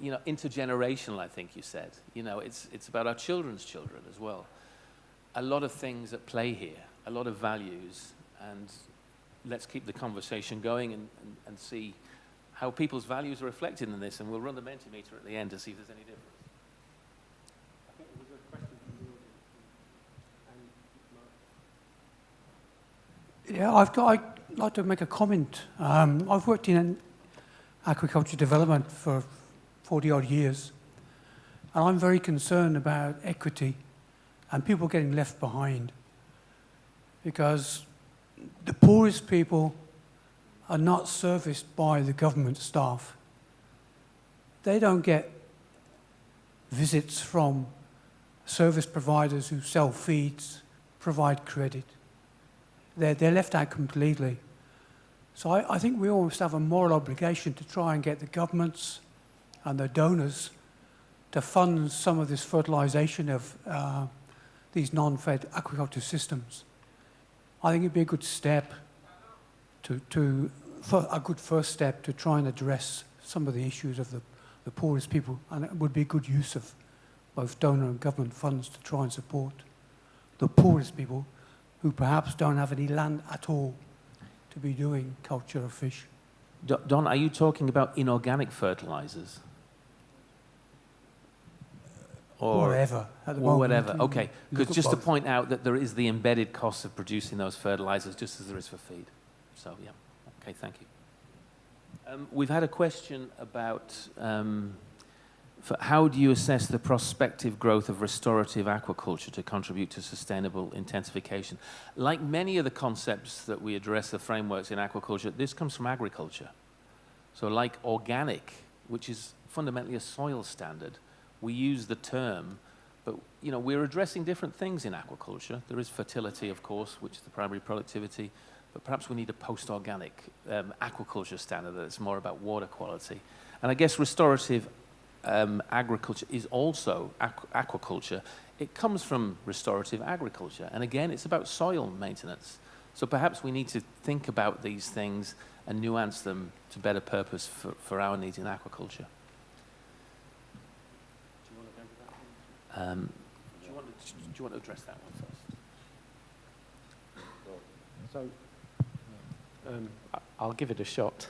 intergenerational, I think you said. It's about our children's children as well. A lot of things at play here, a lot of values, and let's keep the conversation going and see how people's values are reflected in this, and we'll run the Mentimeter at the end to see if there's any difference. I think there was a question from the audience. Yeah, I'd like to make a comment. I've worked in aquaculture development for 40-odd years, and I'm very concerned about equity and people getting left behind, because the poorest people are not serviced by the government staff. They don't get visits from service providers who sell feeds, provide credit. They're left out completely. So I think we almost have a moral obligation to try and get the governments and the donors to fund some of this fertilization of these non-fed aquaculture systems. I think it'd be a good step a good first step to try and address some of the issues of the poorest people, and it would be a good use of both donor and government funds to try and support the poorest people who perhaps don't have any land at all to be doing culture of fish. Don, are you talking about inorganic fertilizers? Or whatever. At the moment, whatever, okay. Because just to both. point out that there is the embedded cost of producing those fertilizers just as there is for feed. So, yeah. Okay, thank you. We've had a question about how do you assess the prospective growth of restorative aquaculture to contribute to sustainable intensification? Like many of the concepts that we address, the frameworks in aquaculture, this comes from agriculture. So like organic, which is fundamentally a soil standard, we use the term, but we're addressing different things in aquaculture. There is fertility, of course, which is the primary productivity, but perhaps we need a post-organic aquaculture standard that's more about water quality. And I guess restorative agriculture is also aquaculture. It comes from restorative agriculture, and again, it's about soil maintenance. So perhaps we need to think about these things and nuance them to better purpose for our needs in aquaculture. Do you want to address that one first? So, I'll give it a shot.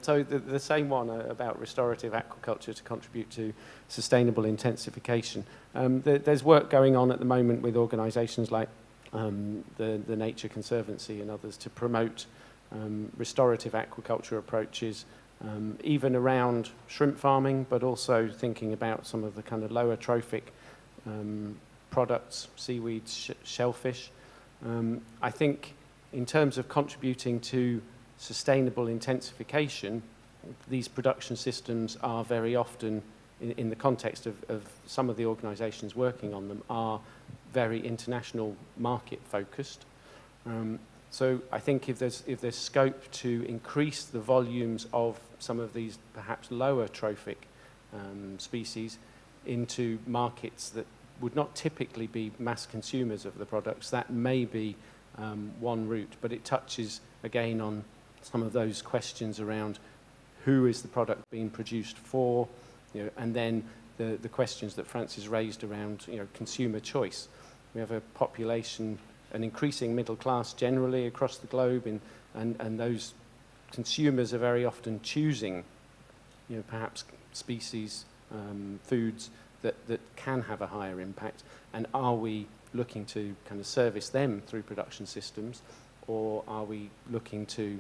So the same one about restorative aquaculture to contribute to sustainable intensification. There's work going on at the moment with organisations like the Nature Conservancy and others to promote restorative aquaculture approaches, even around shrimp farming, but also thinking about some of the kind of lower trophic products, seaweeds, shellfish. I think in terms of contributing to sustainable intensification, these production systems are very often, in the context of some of the organisations working on them, are very international market focused. So I think if there's scope to increase the volumes of some of these perhaps lower trophic species, into markets that would not typically be mass consumers of the products. That may be one route, but it touches again on some of those questions around who is the product being produced for, and then the questions that Francis raised around consumer choice. We have a population, an increasing middle class generally across the globe, and those consumers are very often choosing perhaps species, foods that can have a higher impact, and are we looking to kind of service them through production systems, or are we looking to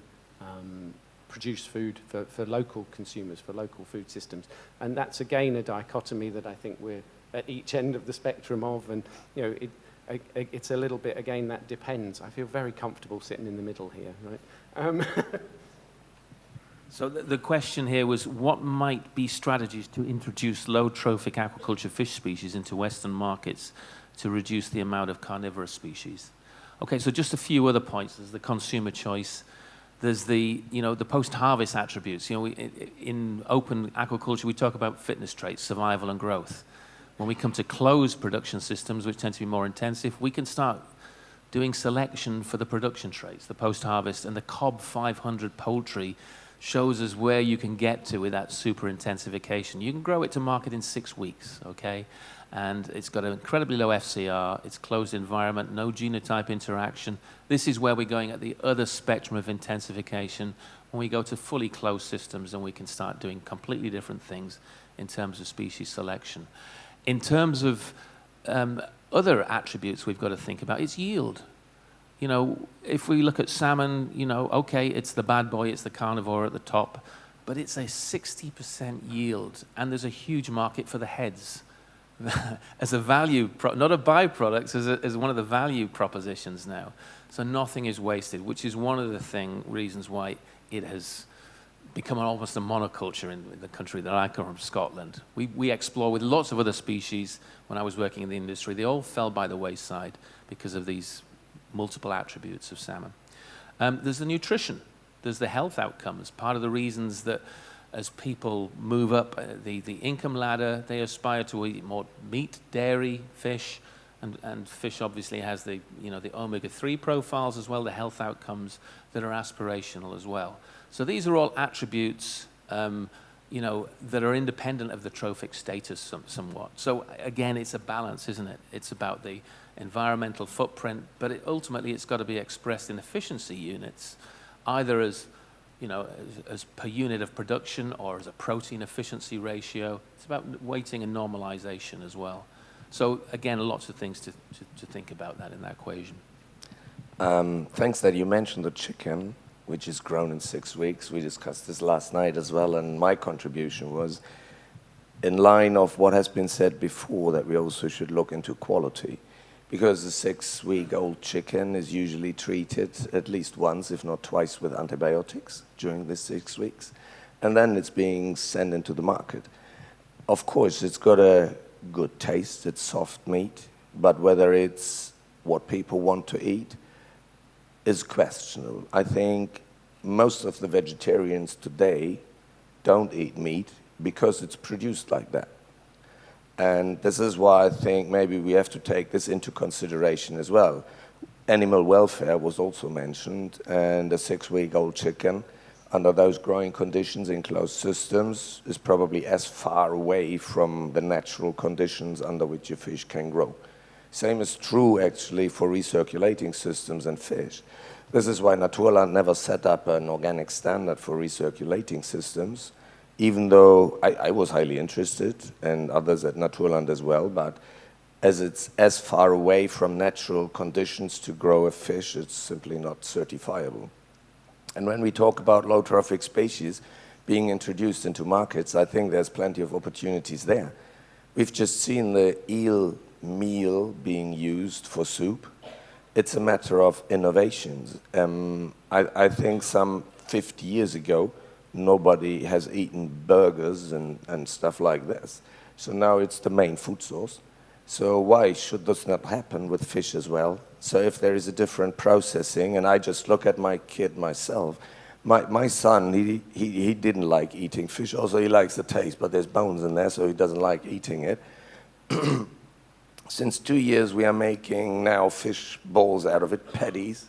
produce food for local consumers, for local food systems? And that's again a dichotomy that I think we're at each end of the spectrum of, and it's a little bit, again, that depends. I feel very comfortable sitting in the middle here, right? So the question here was, what might be strategies to introduce low trophic aquaculture fish species into Western markets to reduce the amount of carnivorous species? Okay, so just a few other points. There's the consumer choice. There's the post-harvest attributes. In open aquaculture, we talk about fitness traits, survival and growth. When we come to closed production systems, which tend to be more intensive, we can start doing selection for the production traits, the post-harvest, and the COB 500 poultry shows us where you can get to with that super intensification. You can grow it to market in 6 weeks, okay? And it's got an incredibly low FCR, it's closed environment, no genotype interaction. This is where we're going at the other spectrum of intensification when we go to fully closed systems, and we can start doing completely different things in terms of species selection. In terms of other attributes we've got to think about, it's yield. If we look at salmon, okay, it's the bad boy, it's the carnivore at the top, but it's a 60% yield, and there's a huge market for the heads as a value, not a byproduct, as one of the value propositions now. So nothing is wasted, which is one of the reasons why it has become almost a monoculture in the country that I come from, Scotland. We explore with lots of other species. When I was working in the industry, they all fell by the wayside because of these multiple attributes of salmon. There's the nutrition. There's the health outcomes. Part of the reasons that as people move up the income ladder, they aspire to eat more meat, dairy, fish, and fish obviously has the omega-3 profiles as well, the health outcomes that are aspirational as well. So these are all attributes that are independent of the trophic status somewhat. So again, it's a balance, isn't it? It's about the environmental footprint, but ultimately it's got to be expressed in efficiency units, either as per unit of production or as a protein efficiency ratio. It's about weighting and normalization as well. So again, lots of things to think about that in that equation. Thanks that you mentioned the chicken, which is grown in 6 weeks. We discussed this last night as well, and my contribution was in line of what has been said before, that we also should look into quality. Because the 6-week-old chicken is usually treated at least once, if not twice, with antibiotics during the 6 weeks. And then it's being sent into the market. Of course, it's got a good taste, it's soft meat, but whether it's what people want to eat is questionable. I think most of the vegetarians today don't eat meat because it's produced like that. And this is why I think maybe we have to take this into consideration as well. Animal welfare was also mentioned, and a 6-week-old chicken under those growing conditions in closed systems is probably as far away from the natural conditions under which a fish can grow. Same is true actually for recirculating systems and fish. This is why Naturland never set up an organic standard for recirculating systems, even though I was highly interested, and others at Naturland as well, but as it's as far away from natural conditions to grow a fish, it's simply not certifiable. And when we talk about low trophic species being introduced into markets, I think there's plenty of opportunities there. We've just seen the eel meal being used for soup. It's a matter of innovations. I think some 50 years ago, nobody has eaten burgers and stuff like this. So now it's the main food source. So why should this not happen with fish as well? So if there is a different processing, and I just look at my kid myself, My son, he didn't like eating fish. Also, he likes the taste, but there's bones in there, so he doesn't like eating it. Since 2 years, we are making now fish balls out of it, patties,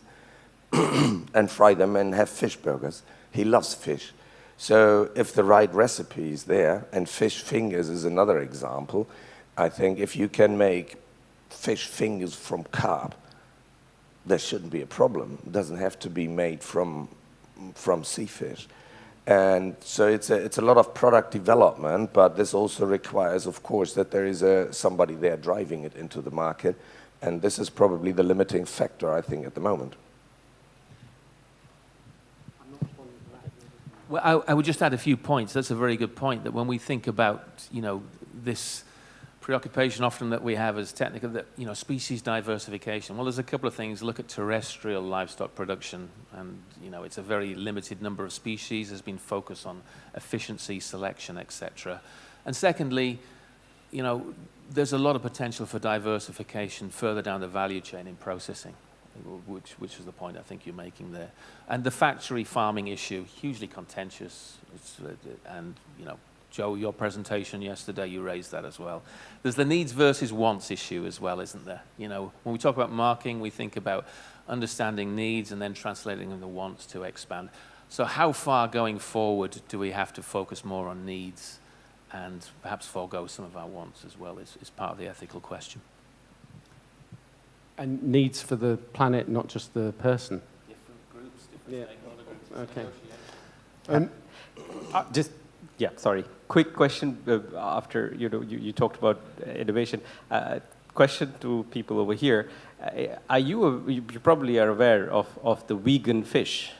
and fry them and have fish burgers. He loves fish. So if the right recipe is there, and fish fingers is another example, I think if you can make fish fingers from carp, there shouldn't be a problem. It doesn't have to be made from sea fish. And so it's a lot of product development, but this also requires, of course, that there is somebody there driving it into the market. And this is probably the limiting factor, I think, at the moment. Well, I would just add a few points. That's a very good point, that when we think about, this preoccupation often that we have as technical, that, species diversification. Well, there's a couple of things. Look at terrestrial livestock production, and, it's a very limited number of species. There's been focus on efficiency, selection, etc. And secondly, there's a lot of potential for diversification further down the value chain in processing, which is the point I think you're making there. And the factory farming issue, hugely contentious, and, Joe, your presentation yesterday, you raised that as well. There's the needs versus wants issue as well, isn't there? When we talk about marketing, we think about understanding needs and then translating them to wants to expand. So how far going forward do we have to focus more on needs and perhaps forego some of our wants as well is part of the ethical question. And needs for the planet, not just the person. Different groups, different stakeholder groups. Okay. Sorry. Quick question after you talked about innovation. Question to people over here. You probably are aware of the vegan fish.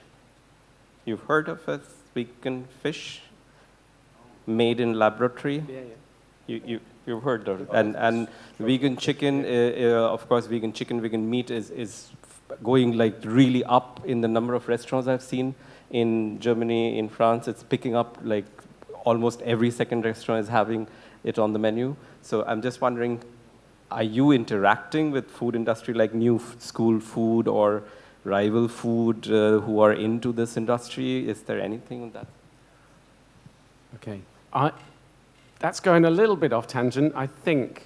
You've heard of a vegan fish made in laboratory? Yeah. You've heard of it. And vegan chicken, of course, vegan chicken, vegan meat is going like really up in the number of restaurants I've seen in Germany, in France. It's picking up like almost every second restaurant is having it on the menu. So I'm just wondering, are you interacting with food industry like New School Food or Rival Food who are into this industry? Is there anything on that? Okay. That's going a little bit off tangent. I think,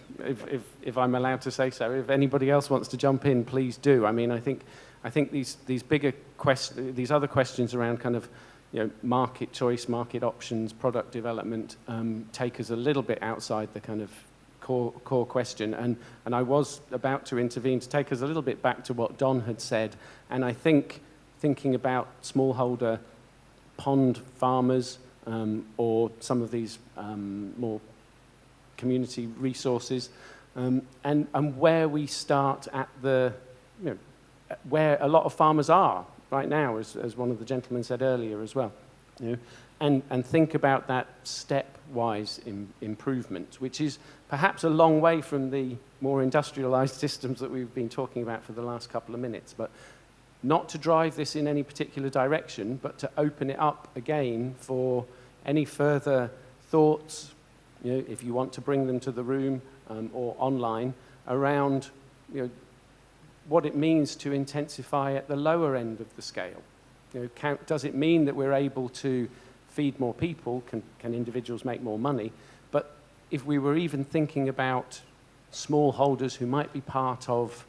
if I'm allowed to say so, if anybody else wants to jump in, please do. I mean, I think these bigger questions, these other questions around kind of, market choice, market options, product development, take us a little bit outside the kind of core question. And I was about to intervene to take us a little bit back to what Don had said. And I think thinking about smallholder pond farmers or some of these more community resources, and where we start at the, where a lot of farmers are right now, as one of the gentlemen said earlier as well, and think about that stepwise improvement, which is perhaps a long way from the more industrialized systems that we've been talking about for the last couple of minutes, but not to drive this in any particular direction, but to open it up again for any further thoughts, if you want to bring them to the room or online, around what it means to intensify at the lower end of the scale. Does it mean that we're able to feed more people? Can individuals make more money? But if we were even thinking about smallholders who might be part of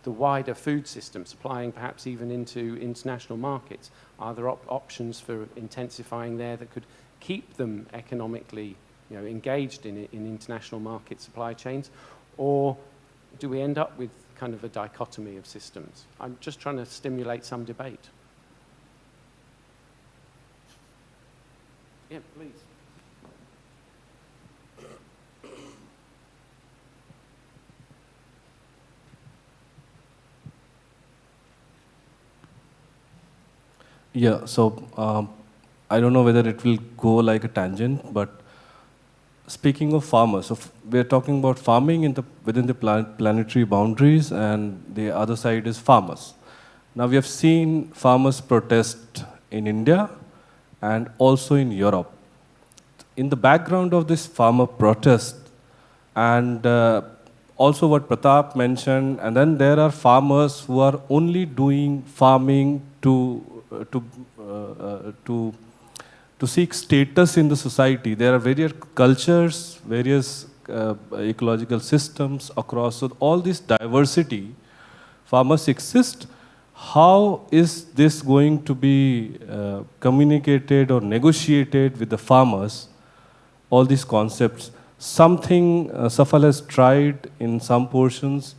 the wider food system, supplying perhaps even into international markets, are there options for intensifying there that could keep them economically engaged in international market supply chains? Or do we end up with kind of a dichotomy of systems? I'm just trying to stimulate some debate. Yeah, please. Yeah, so I don't know whether it will go like a tangent, but speaking of farmers, so we're talking about farming within the planetary boundaries, and the other side is farmers. Now we have seen farmers protest in India and also in Europe. In the background of this farmer protest, and also what Pratap mentioned, and then there are farmers who are only doing farming to to seek status in the society. There are various cultures, various ecological systems across. So all this diversity, farmers exist. How is this going to be communicated or negotiated with the farmers? All these concepts. Something Safal has tried in some portions,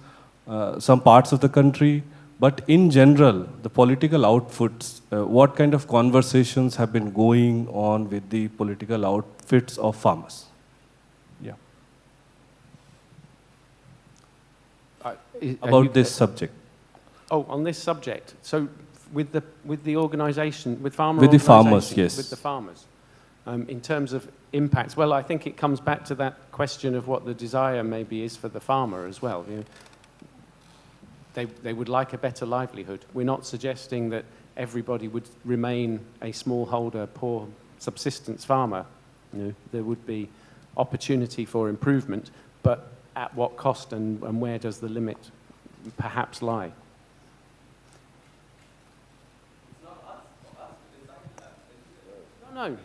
some parts of the country, but in general, the political outputs, what kind of conversations have been going on with the political outfits of farmers? Yeah. About this subject. Oh, on this subject. So with the organisation, with farmer with the farmers, organisations, yes. with the farmers, in terms of impacts, well, I think it comes back to that question of what the desire maybe is for the farmer as well. You know, they would like a better livelihood. We're not suggesting that everybody would remain a smallholder, poor subsistence farmer. You know, there would be opportunity for improvement, but at what cost and where does the limit perhaps lie? No.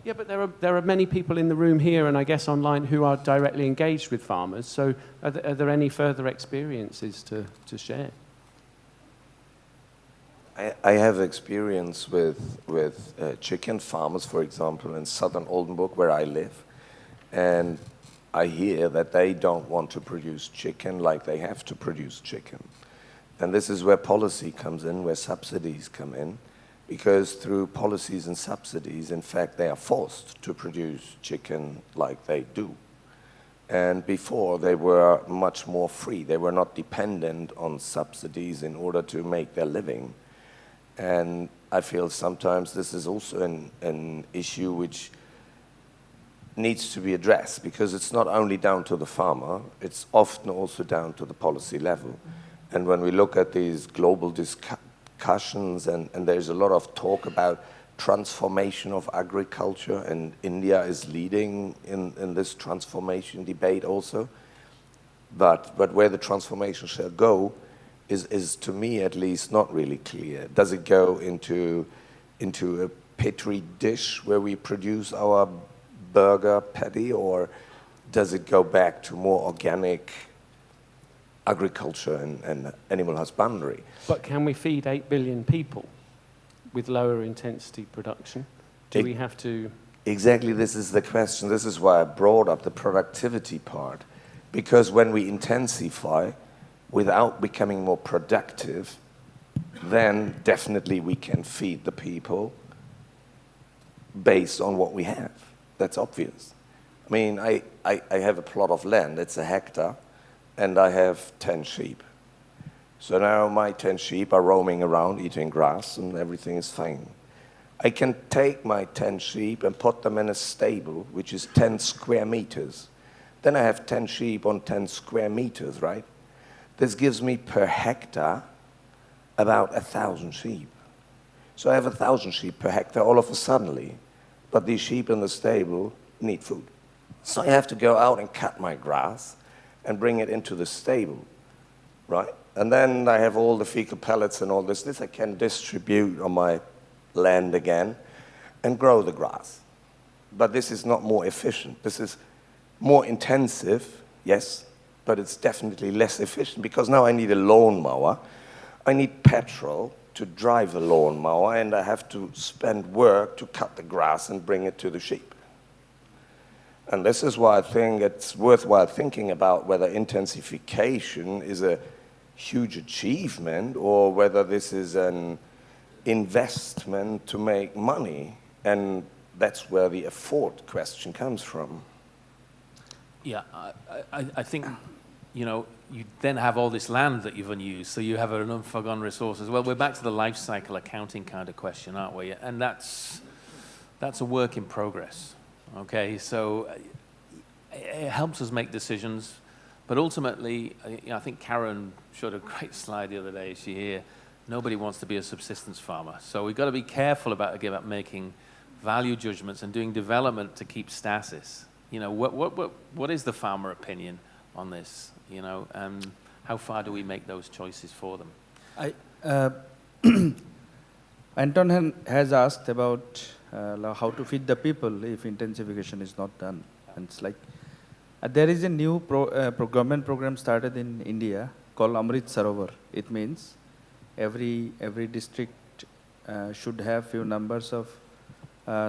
Yeah, but there are many people in the room here and I guess online who are directly engaged with farmers. So are there any further experiences to share? I have experience with chicken farmers, for example, in southern Oldenburg, where I live. And I hear that they don't want to produce chicken like they have to produce chicken. And this is where policy comes in, where subsidies come in. Because through policies and subsidies, in fact, they are forced to produce chicken like they do. And before, they were much more free. They were not dependent on subsidies in order to make their living. And I feel sometimes this is also an issue which needs to be addressed, because it's not only down to the farmer, it's often also down to the policy level. And when we look at these global discussions, and there's a lot of talk about transformation of agriculture, and India is leading in this transformation debate also. But where the transformation shall go is to me at least not really clear. Does it go into a petri dish where we produce our burger patty, or does it go back to more organic agriculture and animal husbandry? But can we feed 8 billion people with lower intensity production? Do we have to... Exactly, this is the question. This is why I brought up the productivity part. Because when we intensify without becoming more productive, then definitely we can feed the people based on what we have. That's obvious. I mean, I have a plot of land, it's a hectare, and I have 10 sheep. So now my 10 sheep are roaming around eating grass and everything is fine. I can take my 10 sheep and put them in a stable, which is 10 square meters. Then I have 10 sheep on 10 square meters, right? This gives me per hectare about 1,000 sheep. So I have 1,000 sheep per hectare all of a suddenly, but these sheep in the stable need food. So I have to go out and cut my grass and bring it into the stable, right? And then I have all the fecal pellets and all this. This I can distribute on my land again and grow the grass. But this is not more efficient. This is more intensive, yes, but it's definitely less efficient, because now I need a lawnmower. I need petrol to drive the lawnmower, and I have to spend work to cut the grass and bring it to the sheep. And this is why I think it's worthwhile thinking about whether intensification is a huge achievement or whether this is an investment to make money. And that's where the afford question comes from. Yeah, I think, you know, you then have all this land that you've unused, so you have an unforgone resource as well. We're back to the life cycle accounting kind of question, aren't we? And that's a work in progress, okay? So it helps us make decisions, but ultimately, you know, I think Karen showed a great slide the other day, is she here? Nobody wants to be a subsistence farmer. So we've got to be careful about making value judgments and doing development to keep stasis. You know, what is the farmer opinion on this? You know, how far do we make those choices for them? Anton has asked about how to feed the people if intensification is not done. And it's like, there is a new government program started in India called Amrit Sarovar. It means every district should have few numbers of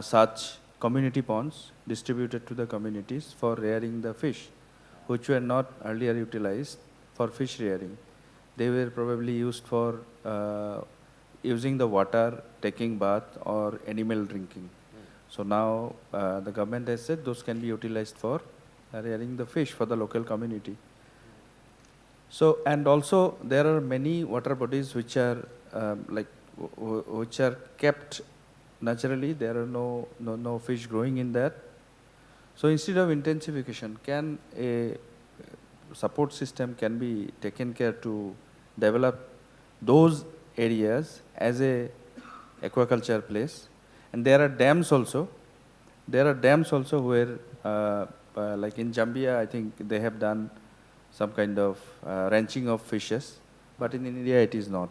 such community ponds distributed to the communities for rearing the fish, which were not earlier utilized for fish rearing. They were probably used for using the water, taking bath, or animal drinking. So now the government has said those can be utilized for rearing the fish for the local community. So, and also there are many water bodies which are which are kept naturally. There are no fish growing in that. So instead of intensification, can a support system can be taken care to develop those areas as a aquaculture place? And there are dams also. There are dams also where, like in Zambia, I think they have done some kind of ranching of fishes, but in India it is not.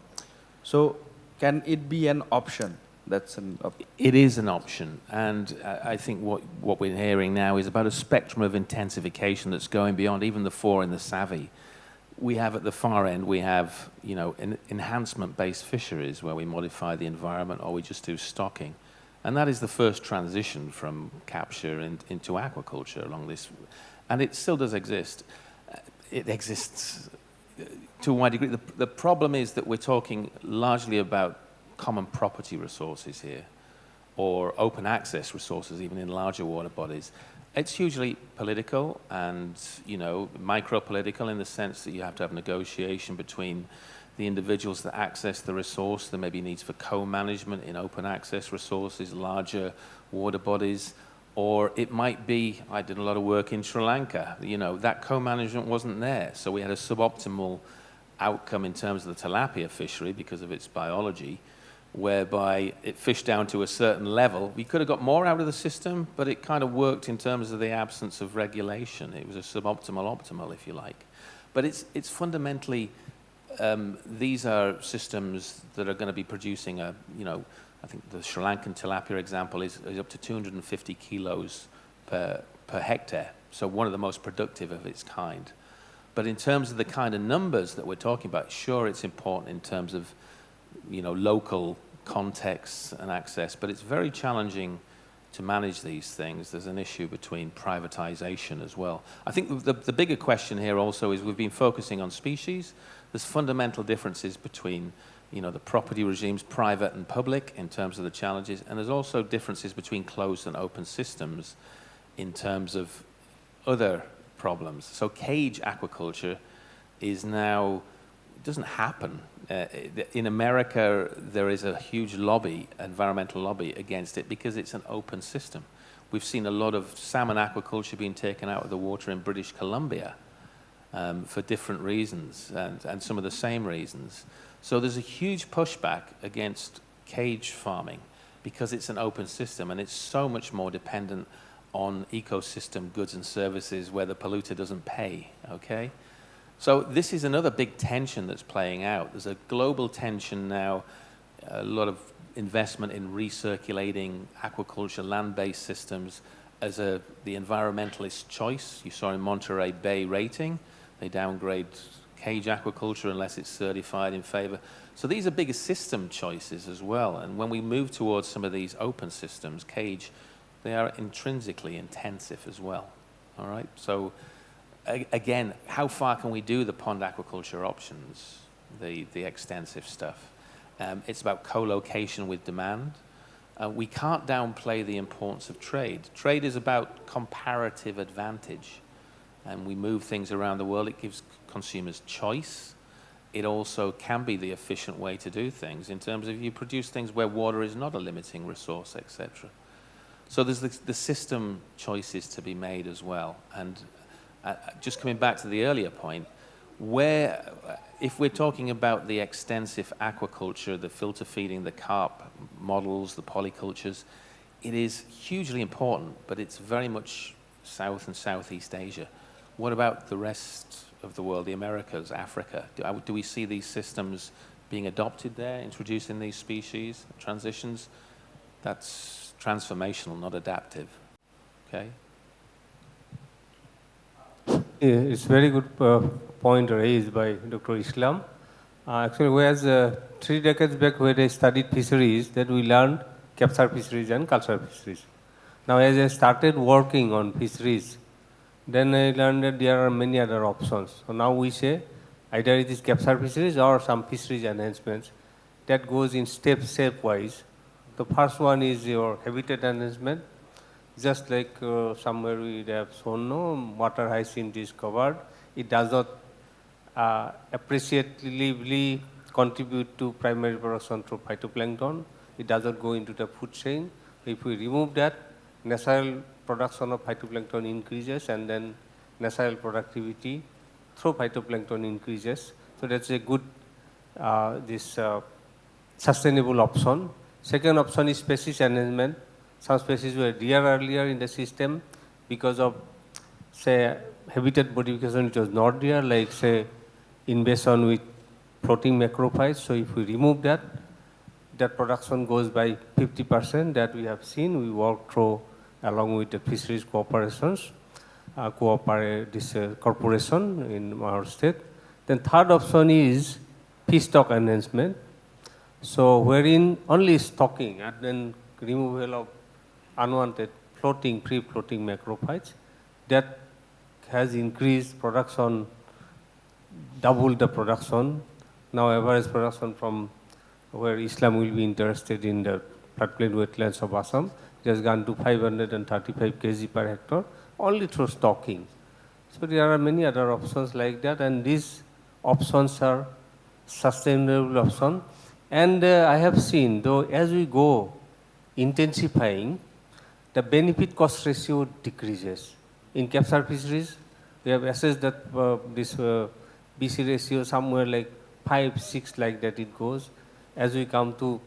So can it be an option? That's an option. It is an option, and I think what we're hearing now is about a spectrum of intensification that's going beyond even the four in the Savvy. We have at the far end, we have enhancement-based fisheries where we modify the environment or we just do stocking. And that is the first transition from capture into aquaculture along this. And it still does exist. It exists to a wide degree. The problem is that we're talking largely about common property resources here, or open access resources, even in larger water bodies. It's hugely political and, micro-political in the sense that you have to have negotiation between the individuals that access the resource. There may be needs for co-management in open access resources, larger water bodies, or it might be, I did a lot of work in Sri Lanka, that co-management wasn't there. So we had a suboptimal outcome in terms of the tilapia fishery because of its biology, whereby it fished down to a certain level. We could have got more out of the system, but it kind of worked in terms of the absence of regulation. It was a suboptimal, if you like. But it's fundamentally, these are systems that are going to be producing I think the Sri Lankan tilapia example is up to 250 kilos per hectare. So one of the most productive of its kind. But in terms of the kind of numbers that we're talking about, sure, it's important in terms of local contexts and access, but it's very challenging to manage these things. There's an issue between privatization as well. I think the bigger question here also is we've been focusing on species. There's fundamental differences between the property regimes, private and public, in terms of the challenges, and there's also differences between closed and open systems in terms of other problems. So cage aquaculture is now, it doesn't happen. In America, there is a huge lobby, environmental lobby against it because it's an open system. We've seen a lot of salmon aquaculture being taken out of the water in British Columbia for different reasons and some of the same reasons. So there's a huge pushback against cage farming because it's an open system and it's so much more dependent on ecosystem goods and services where the polluter doesn't pay, okay? So this is another big tension that's playing out. There's a global tension now, a lot of investment in recirculating aquaculture land-based systems as the environmentalist choice. You saw in Monterey Bay rating, they downgrade cage aquaculture unless it's certified in favor. So these are bigger system choices as well. And when we move towards some of these open systems, cage, they are intrinsically intensive as well, all right? So again, how far can we do the pond aquaculture options, the extensive stuff? It's about co-location with demand. We can't downplay the importance of trade. Trade is about comparative advantage. And we move things around the world. It gives consumers choice. It also can be the efficient way to do things in terms of you produce things where water is not a limiting resource, etc. So there's the system choices to be made as well. And just coming back to the earlier point, if we're talking about the extensive aquaculture, the filter feeding, the carp models, the polycultures, it is hugely important, but it's very much South and Southeast Asia. What about the rest of the world, the Americas, Africa? Do we see these systems being adopted there, introducing these species, transitions, that's transformational, not adaptive. Okay? It's very good point raised by Dr. Islam. Actually, whereas 3 decades back when I studied fisheries, that we learned capture fisheries and culture fisheries. Now, as I started working on fisheries, then I learned that there are many other options. So now we say either it is capture fisheries or some fisheries enhancements that goes in step-wise. The first one is your habitat enhancement. Just like somewhere we have shown, no, water hyacinth is covered. It does not appreciatively contribute to primary production through phytoplankton. It does not go into the food chain. If we remove that, natural production of phytoplankton increases, and then natural productivity through phytoplankton increases. So that's a good sustainable option. Second option is species enhancement. Some species were dear earlier in the system because of, say, habitat modification which was not there, like, say, invasion with floating macrophytes. So if we remove that, that production goes by 50% that we have seen. We work through along with the fisheries corporations, corporation in our state. Then third option is fish stock enhancement. So wherein only stocking and then removal of unwanted floating, free-floating macrophytes, that has increased production, doubled the production. Now average production from where Islam will be interested in the floodplain wetlands of Assam, it has gone to 535 kg per hectare, only through stocking. So there are many other options like that, and these options are sustainable options. And I have seen, though, as we go intensifying, the benefit cost ratio decreases. In capture fisheries, we have assessed that this BC ratio somewhere like 5, 6 like that it goes. As we come to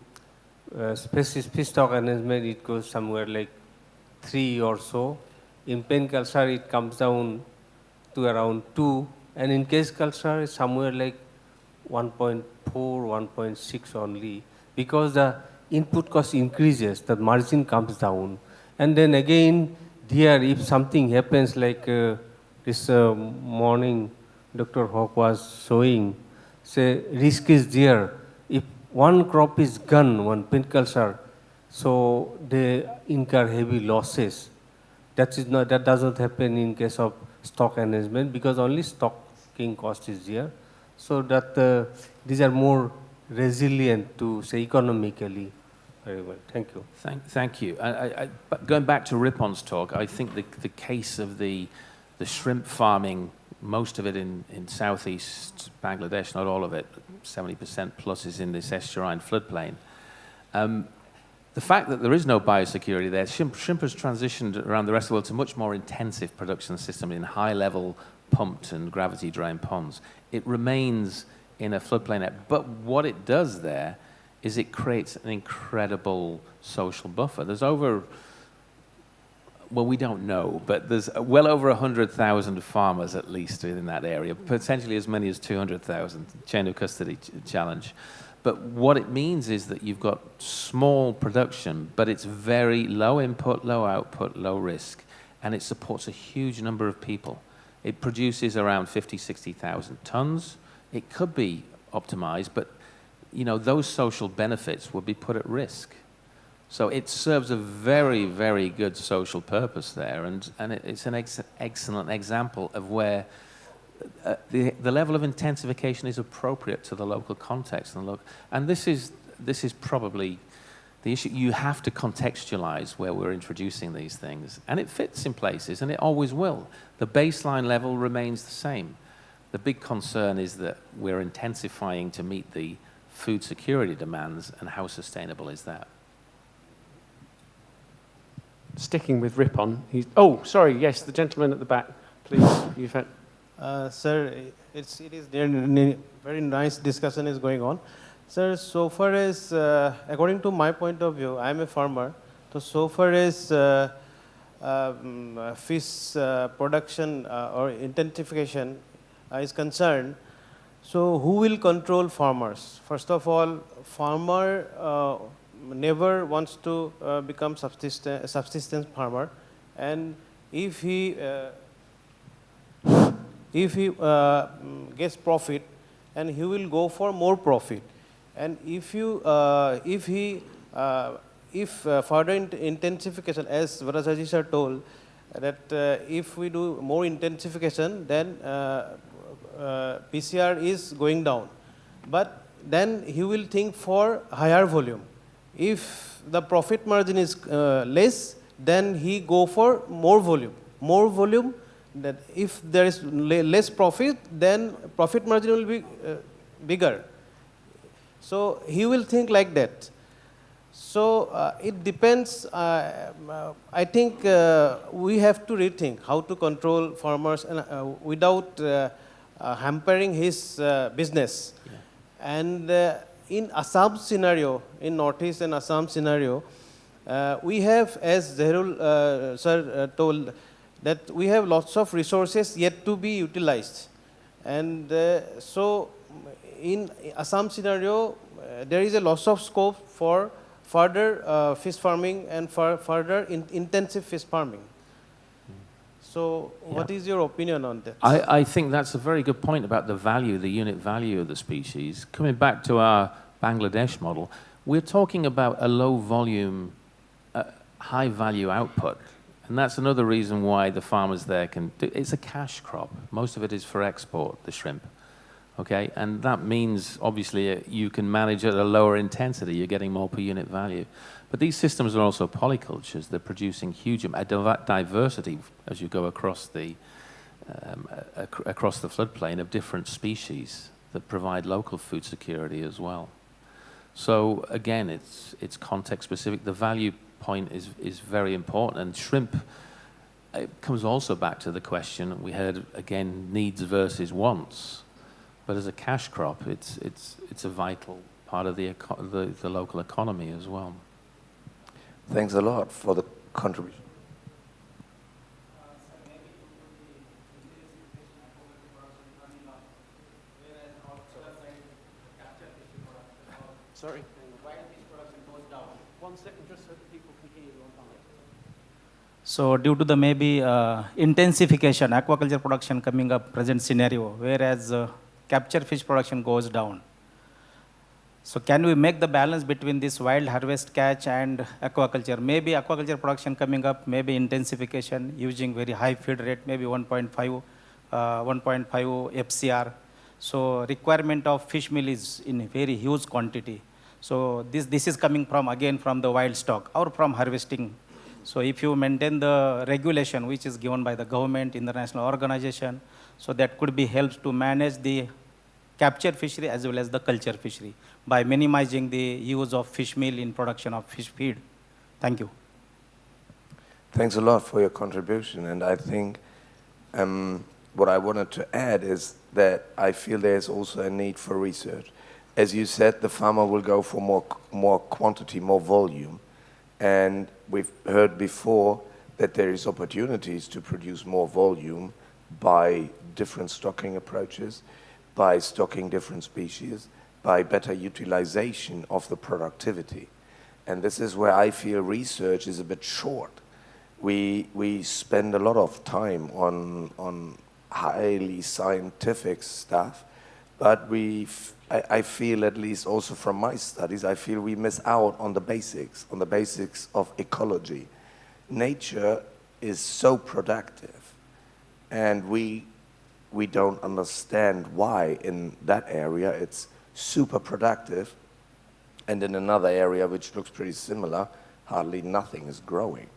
species fish stock enhancement, it goes somewhere like 3 or so. In pen culture, it comes down to around 2. And in case culture, it's somewhere like 1.4, 1.6 only. Because the input cost increases, the margin comes down. And then again, there, if something happens like this morning, Dr. Hawk was showing, say, risk is there. If one crop is gone, one pen culture, so they incur heavy losses. That does not happen in case of stock enhancement because only stocking cost is there. So that these are more resilient to, say, economically. Very well. Thank you. Thank you. But going back to Ripon's talk, I think the case of the shrimp farming, most of it in southeast Bangladesh, not all of it, 70% plus is in this estuarine floodplain. The fact that there is no biosecurity there, shrimp has transitioned around the rest of the world to much more intensive production system in high-level pumped and gravity-drained ponds. It remains in a floodplain. But what it does there is it creates an incredible social buffer. There's over, well, we don't know, but there's well over 100,000 farmers at least in that area, potentially as many as 200,000, chain of custody challenge. But what it means is that you've got small production, but it's very low input, low output, low risk, and it supports a huge number of people. It produces around 50, 60,000 tons. It could be optimized, but you know, those social benefits would be put at risk. So it serves a very, very good social purpose there, and it's an excellent example of where the level of intensification is appropriate to the local context. And this is probably the issue. You have to contextualize where we're introducing these things, and it fits in places, and it always will. The baseline level remains the same. The big concern is that we're intensifying to meet the food security demands, and how sustainable is that? Sticking with Ripon, oh, sorry, yes, the gentleman at the back, please. You've had... Sir, it is very nice discussion is going on. Sir, so far as, according to my point of view, I am a farmer, so far as fish production or intensification is concerned, So who will control farmers? First of all, farmer never wants to become subsistence farmer, and if he gets profit, and he will go for more profit, and if further intensification, as Varajaji sir told, that if we do more intensification, then PCR is going down. But then he will think for higher volume. If the profit margin is less, then he go for more volume. More volume, that if there is less profit, then profit margin will be bigger. So he will think like that. So it depends. I think we have to rethink how to control farmers and without hampering his business. Yeah. And in Assam scenario, in Northeast and Assam scenario, we have, as Zahrul sir told, that we have lots of resources yet to be utilized. And so in Assam scenario, there is a loss of scope for further fish farming and further intensive fish farming. So what is your opinion on that? I think that's a very good point about the value, the unit value of the species. Coming back to our Bangladesh model, we're talking about a low volume, high value output. And that's another reason why the farmers there can do, it's a cash crop. Most of it is for export, the shrimp. Okay, and that means obviously you can manage at a lower intensity, you're getting more per unit value. But these systems are also polycultures, they're producing huge diversity as you go across the floodplain of different species that provide local food security as well. So again, it's context specific. The value point is very important, and shrimp, it comes also back to the question we had again, needs versus wants. But as a cash crop, it's a vital part of the local economy as well. Thanks a lot for the contribution. Sorry. While this production goes down, 1 second, just so that people can hear you on time. So due to the maybe intensification, aquaculture production coming up present scenario, whereas capture fish production goes down. So can we make the balance between this wild harvest catch and aquaculture? Maybe aquaculture production coming up, maybe intensification using very high feed rate, maybe 1.5 FCR. So requirement of fish meal is in very huge quantity. So this is coming from, again, from the wild stock or from harvesting. So if you maintain the regulation which is given by the government, international organization, so that could be helps to manage the capture fishery as well as the culture fishery by minimizing the use of fish meal in production of fish feed. Thank you. Thanks a lot for your contribution. And I think what I wanted to add is that I feel there's also a need for research. As you said, the farmer will go for more quantity, more volume. And we've heard before that there is opportunities to produce more volume by different stocking approaches, by stocking different species, by better utilization of the productivity. And this is where I feel research is a bit short. We spend a lot of time on highly scientific stuff, but I feel, at least also from my studies, I feel we miss out on the basics of ecology. Nature is so productive, and we don't understand why in that area it's super productive, and in another area which looks pretty similar, hardly nothing is growing.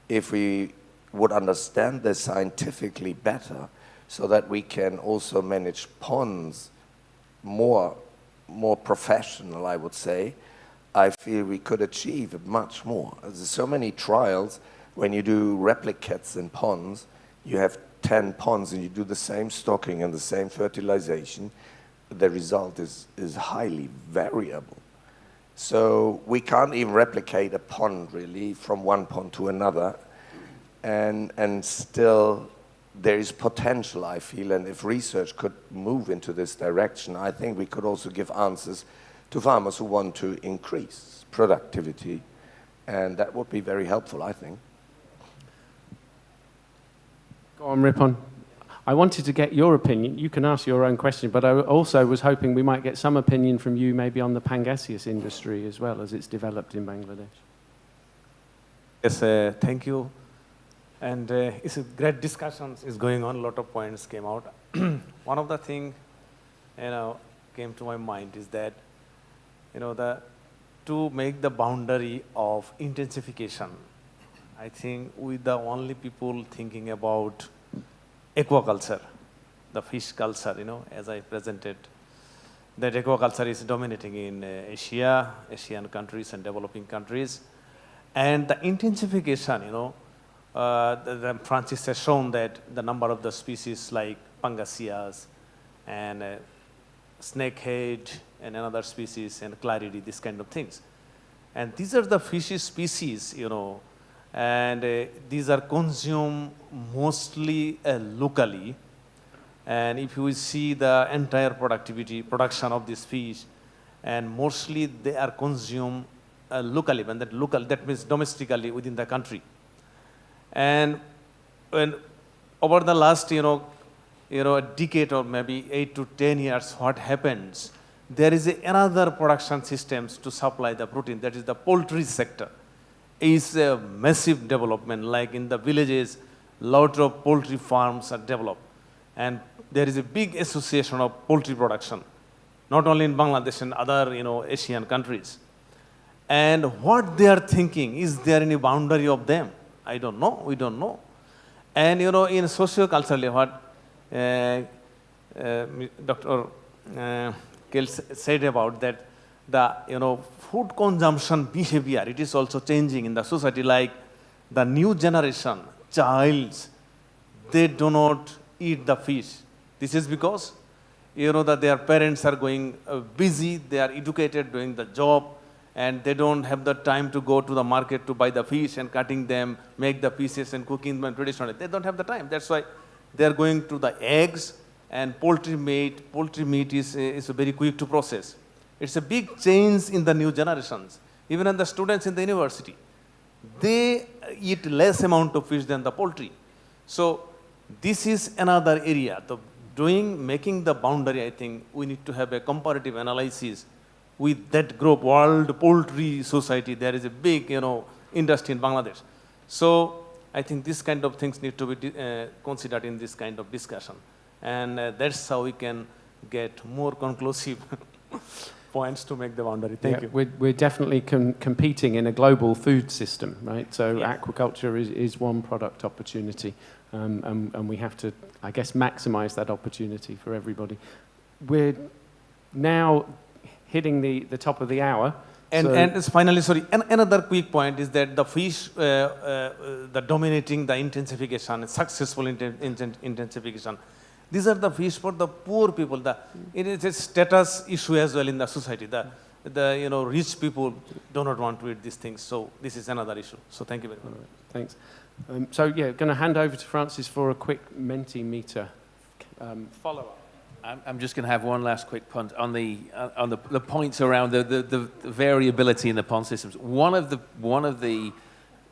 If we would understand this scientifically better, so that we can also manage ponds more professional, I would say, I feel we could achieve much more. There's so many trials. When you do replicates in ponds, you have 10 ponds and you do the same stocking and the same fertilization, the result is highly variable. So we can't even replicate a pond really from one pond to another, and still there is potential, I feel, and if research could move into this direction, I think we could also give answers to farmers who want to increase productivity, and that would be very helpful, I think. Go on, Ripon. I wanted to get your opinion. You can ask your own question, but I also was hoping we might get some opinion from you maybe on the Pangasius industry as well as it's developed in Bangladesh. Yes, thank you. And it's a great discussion is going on. A lot of points came out. One of the things, came to my mind is that, to make the boundary of intensification, I think we're the only people thinking about aquaculture, the fish culture, as I presented, that aquaculture is dominating in Asia, Asian countries and developing countries. And the intensification, Francis has shown that the number of the species like Pangasius and snakehead and another species and clarity, these kind of things. And these are the fish species, and these are consumed mostly locally. And if you see the entire production of this fish, and mostly they are consumed locally, and that means domestically within the country. And when over the last, a decade or maybe 8 to 10 years, what happens? There is another production systems to supply the protein, that is the poultry sector. Is a massive development, like in the villages, lot of poultry farms are developed. And there is a big association of poultry production, not only in Bangladesh and other, Asian countries. And what they are thinking, is there any boundary of them? I don't know, we don't know. And, in socio-culturally, what Dr. Kahle said about that, the food consumption behavior, it is also changing in the society. Like the new generation, childs, they do not eat the fish. This is because that their parents are going busy, they are educated, doing the job, and they don't have the time to go to the market to buy the fish and cutting them, make the pieces and cooking them traditionally. They don't have the time. That's why they are going to the eggs and poultry meat. Poultry meat is very quick to process. It's a big change in the new generations. Even in the students in the university, they eat less amount of fish than the poultry. So this is another area. Making the boundary, I think we need to have a comparative analysis with that group, World Poultry Society. There is a big, industry in Bangladesh. So I think this kind of things need to be considered in this kind of discussion. And that's how we can get more conclusive points to make the boundary. Thank you. We're definitely competing in a global food system, right? So aquaculture is one product opportunity, and we have to, I guess, maximize that opportunity for everybody. We're now hitting the top of the hour. And finally, sorry, another quick point is that the fish, the dominating the intensification, successful intensification, these are the fish for the poor people. It is a status issue as well in the society. The rich people do not want to eat these things. So this is another issue. So thank you very much. Thanks. Going to hand over to Francis for a quick Mentimeter follow-up. I'm just going to have one last quick punt on the points around the variability in the pond systems. One of the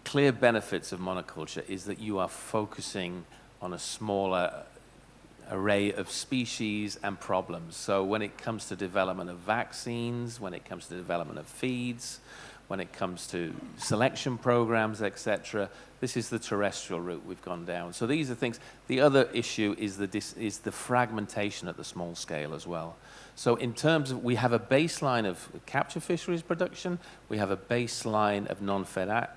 clear benefits of monoculture is that you are focusing on a smaller array of species and problems. So when it comes to development of vaccines, when it comes to development of feeds, when it comes to selection programs, etc., this is the terrestrial route we've gone down. So these are things. The other issue is the fragmentation at the small scale as well. So in terms of, we have a baseline of capture fisheries production, we have a baseline of non-fed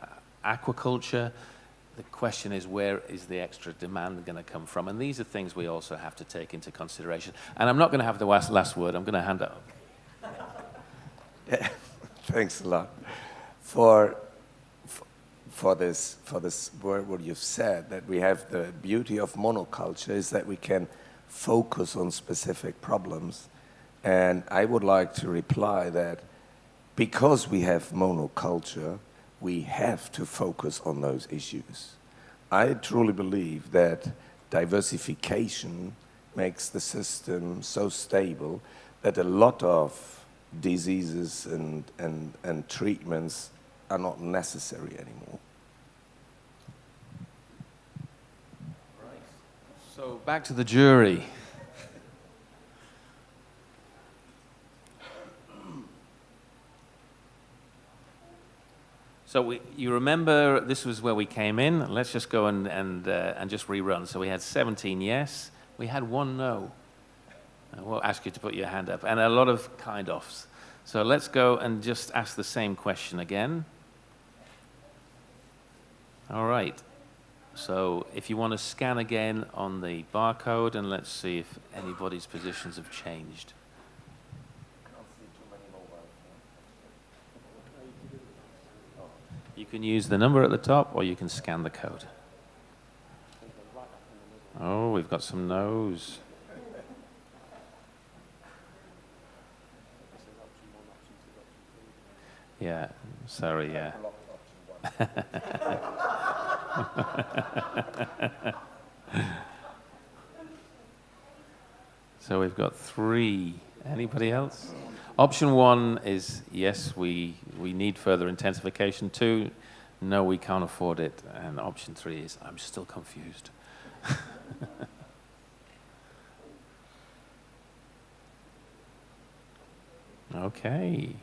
aquaculture. The question is, where is the extra demand going to come from? And these are things we also have to take into consideration. And I'm not going to have the last word. I'm going to hand it up. Yeah, thanks a lot for this word what you've said, that we have the beauty of monoculture is that we can focus on specific problems. And I would like to reply that because we have monoculture, we have to focus on those issues. I truly believe that diversification makes the system so stable that a lot of diseases and treatments are not necessary anymore. So back to the jury. So you remember this was where we came in. Let's just go and just rerun. So we had 17 yes. We had 1 no. We'll ask you to put your hand up. And a lot of kind-offs. So let's go and just ask the same question again. All right. So if you want to scan again on the barcode, and let's see if anybody's positions have changed. You can use the number at the top, or you can scan the code. Oh, we've got some no's. Yeah, sorry, yeah. So we've got 3. Anybody else? Option 1 is yes, we need further intensification. 2, no, we can't afford it. And option 3 is I'm still confused. Okay.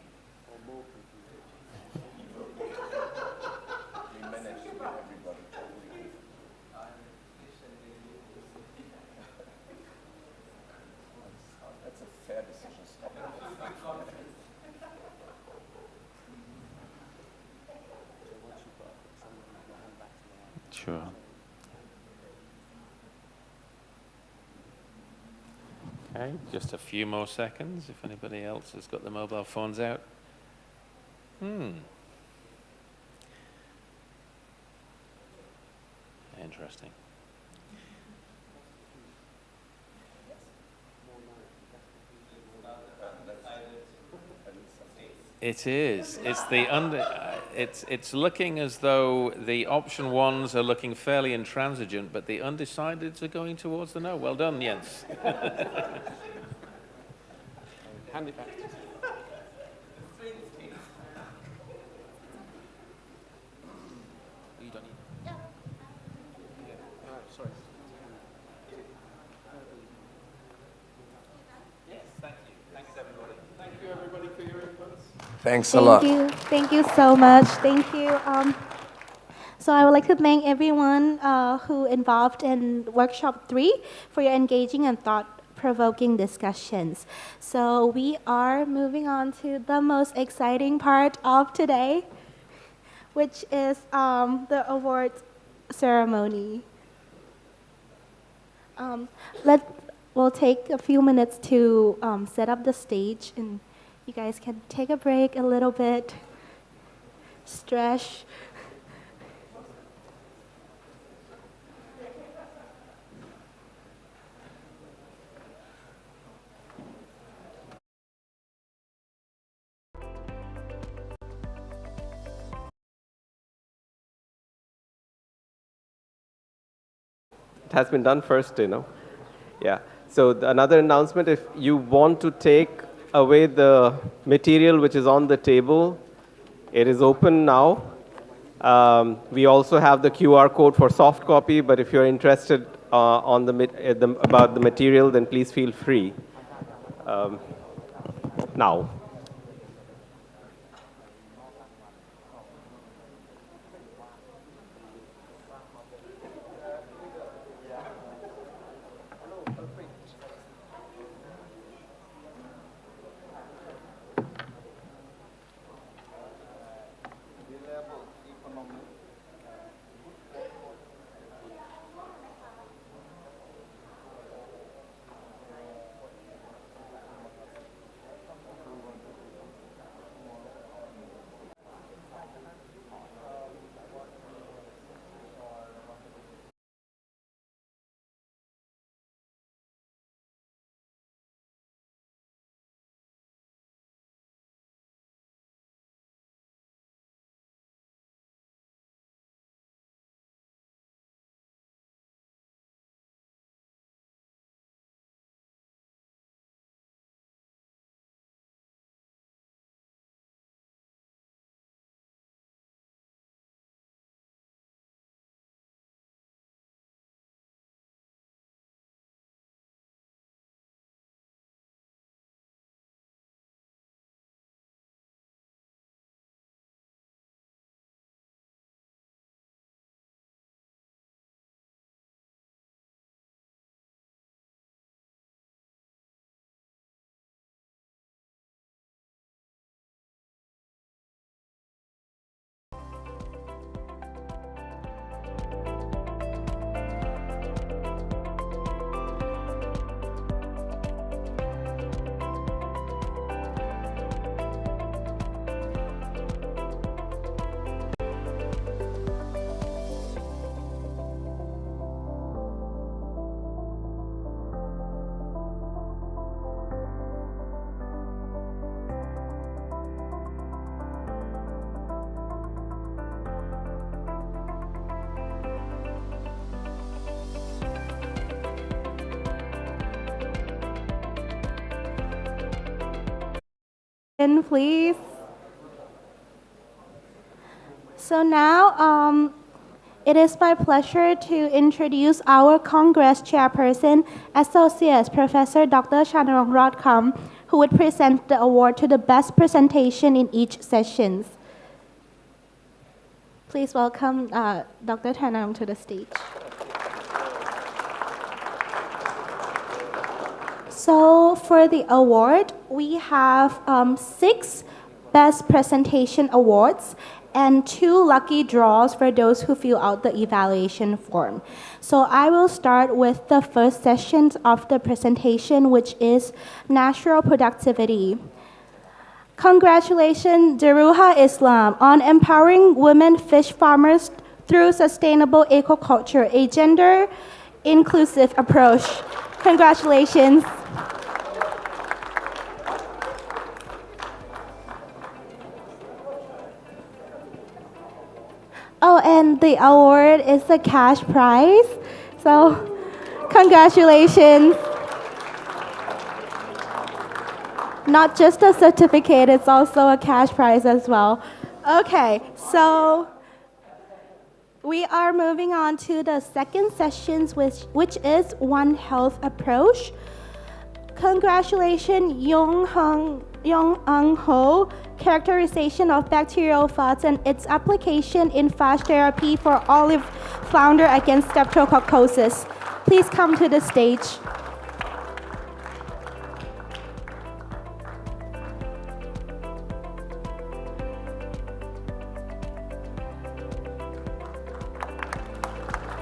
Sure. Okay, just a few more seconds if anybody else has got the mobile phones out. Interesting. It is. It's the it's looking as though the option 1s are looking fairly intransigent, but the undecideds are going towards the no. Well done, Jens. Hand it back. You don't need. Yeah. Sorry. Yes, thank you. Thanks, everybody. Thank you, everybody, for your inputs. Thanks a lot. Thank you. Thank you so much. Thank you. So I would like to thank everyone who involved in workshop 3 for your engaging and thought-provoking discussions. So we are moving on to the most exciting part of today, which is the awards ceremony. We'll take a few minutes to set up the stage, and you guys can take a break a little bit, stretch. It has been done first, you know. Yeah. So another announcement, if you want to take away the material which is on the table, it is open now. We also have the QR code for soft copy, but if you're interested about the material, then please feel free now. attention, please. So now, it is my pleasure to introduce our Congress Chairperson, Associate Professor Dr. Ratchakorn, who would present the award to the best presentation in each session. Please welcome Dr. Ratchakorn to the stage. So for the award, we have 6 Best Presentation Awards and 2 lucky draws for those who fill out the evaluation form. So I will start with the first session of the presentation, which is Natural Productivity. Congratulations, Daruha Islam, on empowering women fish farmers through sustainable aquaculture, a gender-inclusive approach. Congratulations. Oh, and the award is the cash prize. So, congratulations. Not just a certificate, it's also a cash prize as well. Okay, so we are moving on to the second session, which is One Health Approach. Congratulations, Yong Ang Ho, characterization of bacteriophages and its application in phage therapy for olive flounder against streptococcosis. Please come to the stage.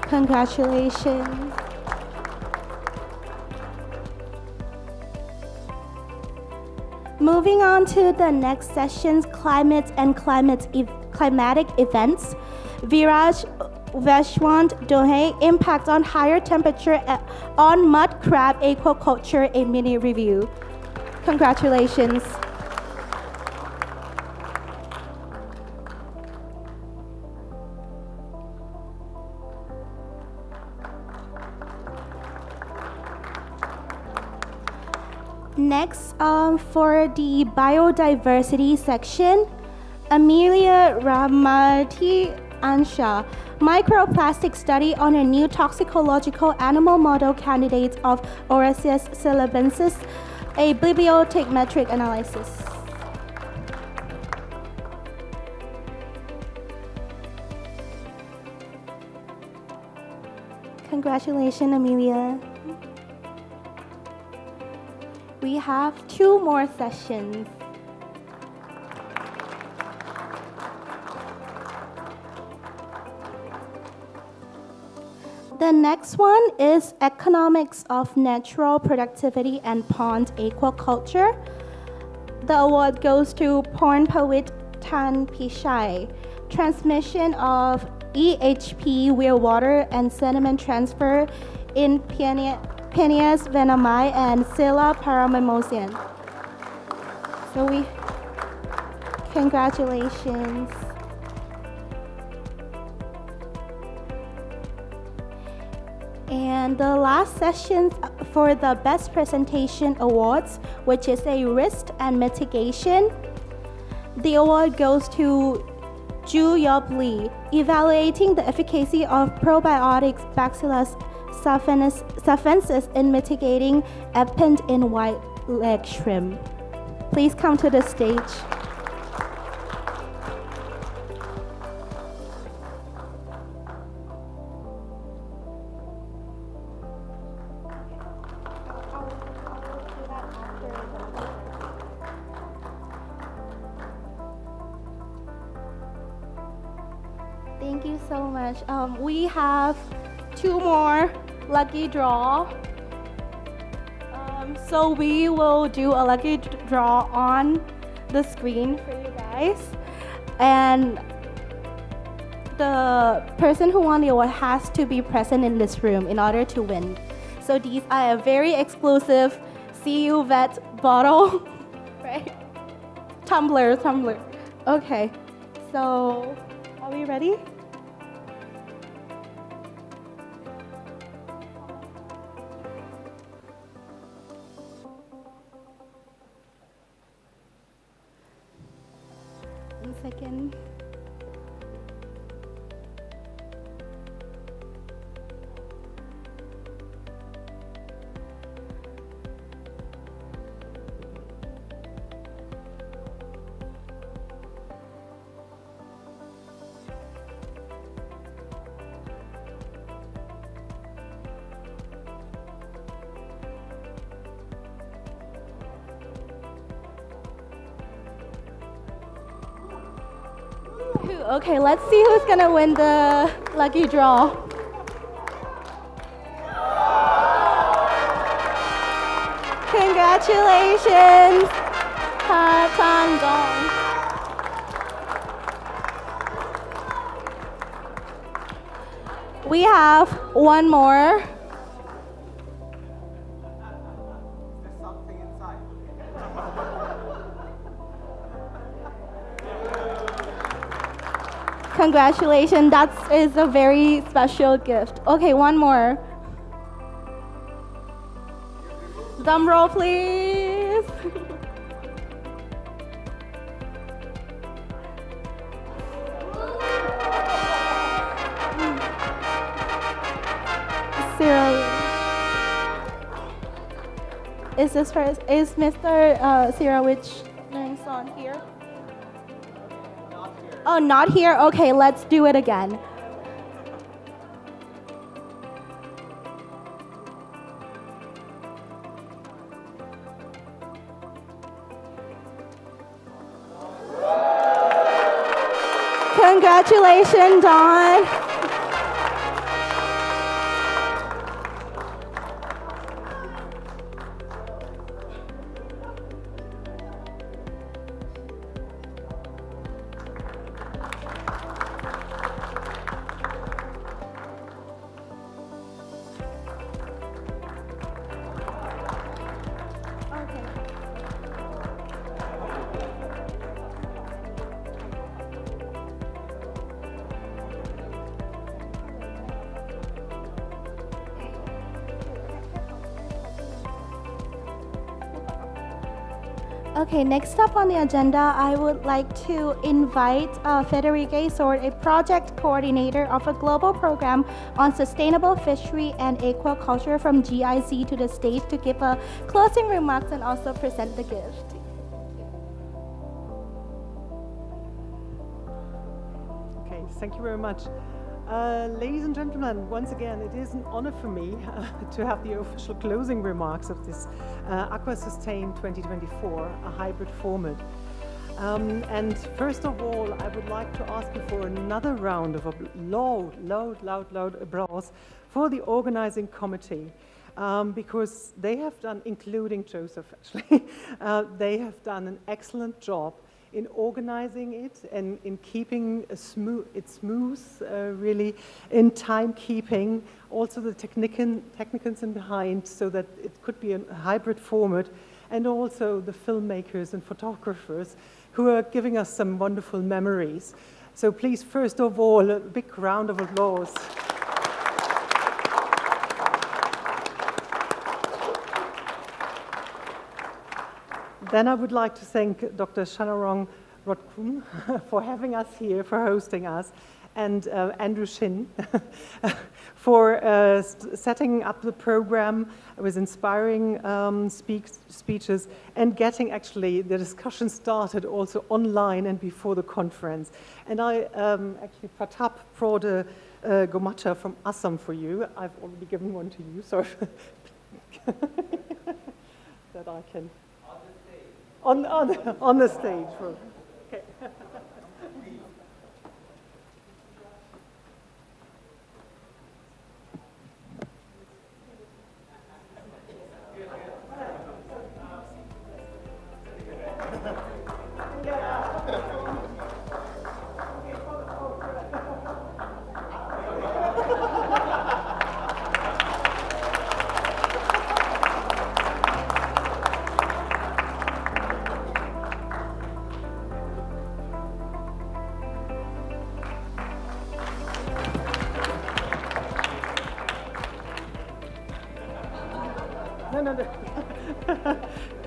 Congratulations. Moving on to the next sessions, climate and climatic events. Viraj Veshwant Dohe, impact on higher temperature on mud crab aquaculture, a mini review. Congratulations. Next, for the biodiversity section, Amelia Ramati Ansha, microplastic study on a new toxicological animal model candidate of Orasius syllabensis, a bibliometric analysis. Congratulations, Amelia. We have 2 more sessions. The next one is Economics of Natural Productivity and Pond Aquaculture. The award goes to Pornpawit Tan Pishai, transmission of EHP, where water and sediment transfer in Peneus venami and Scylla paramimosian. So congratulations. And the last session for the Best Presentation Awards, which is a risk and mitigation. The award goes to Ju Yop Lee, evaluating the efficacy of probiotics Bacillus safensis in mitigating append in white leg shrimp. Please come to the stage. Thank you so much. We have 2 more lucky draw. So we will do a lucky draw on the screen for you guys. And the person who won the award has to be present in this room in order to win. So these are a very exclusive CU Vet bottle, right? Tumbler. Okay, so are we ready? second. Okay, let's see who's gonna win the lucky draw. Congratulations, Anton. We have one more. Congratulations, that is a very special gift. Okay, one more. Drum roll, please. Is this first? Is Mr. Sirawich on here? Oh, not here? Okay, let's do it again. Congratulations, Don. Okay, next up on the agenda, I would like to invite Federica Sword, a project coordinator of a global program on sustainable fishery and aquaculture from GIZ to the stage to give a closing remarks and also present the gift. Okay, thank you very much. Ladies and gentlemen, once again, it is an honor for me to have the official closing remarks of this AquaSustain 2024, a hybrid format. And first of all, I would like to ask you for another round of loud applause for the organizing committee, because they have done, including Joseph actually, they have done an excellent job in organizing it and in keeping it smooth, really in timekeeping, also the technicians in behind so that it could be a hybrid format, and also the filmmakers and photographers who are giving us some wonderful memories. So please, first of all, a big round of applause. Then I would like to thank Dr. Shanarong Ratchakorn for having us here, for hosting us, and Andrew Shin for setting up the program with inspiring speeches and getting actually the discussion started also online and before the conference. And I actually Pratap brought a gomacha from Assam for you. I've already given one to you, so that I can. On the stage. Okay. No.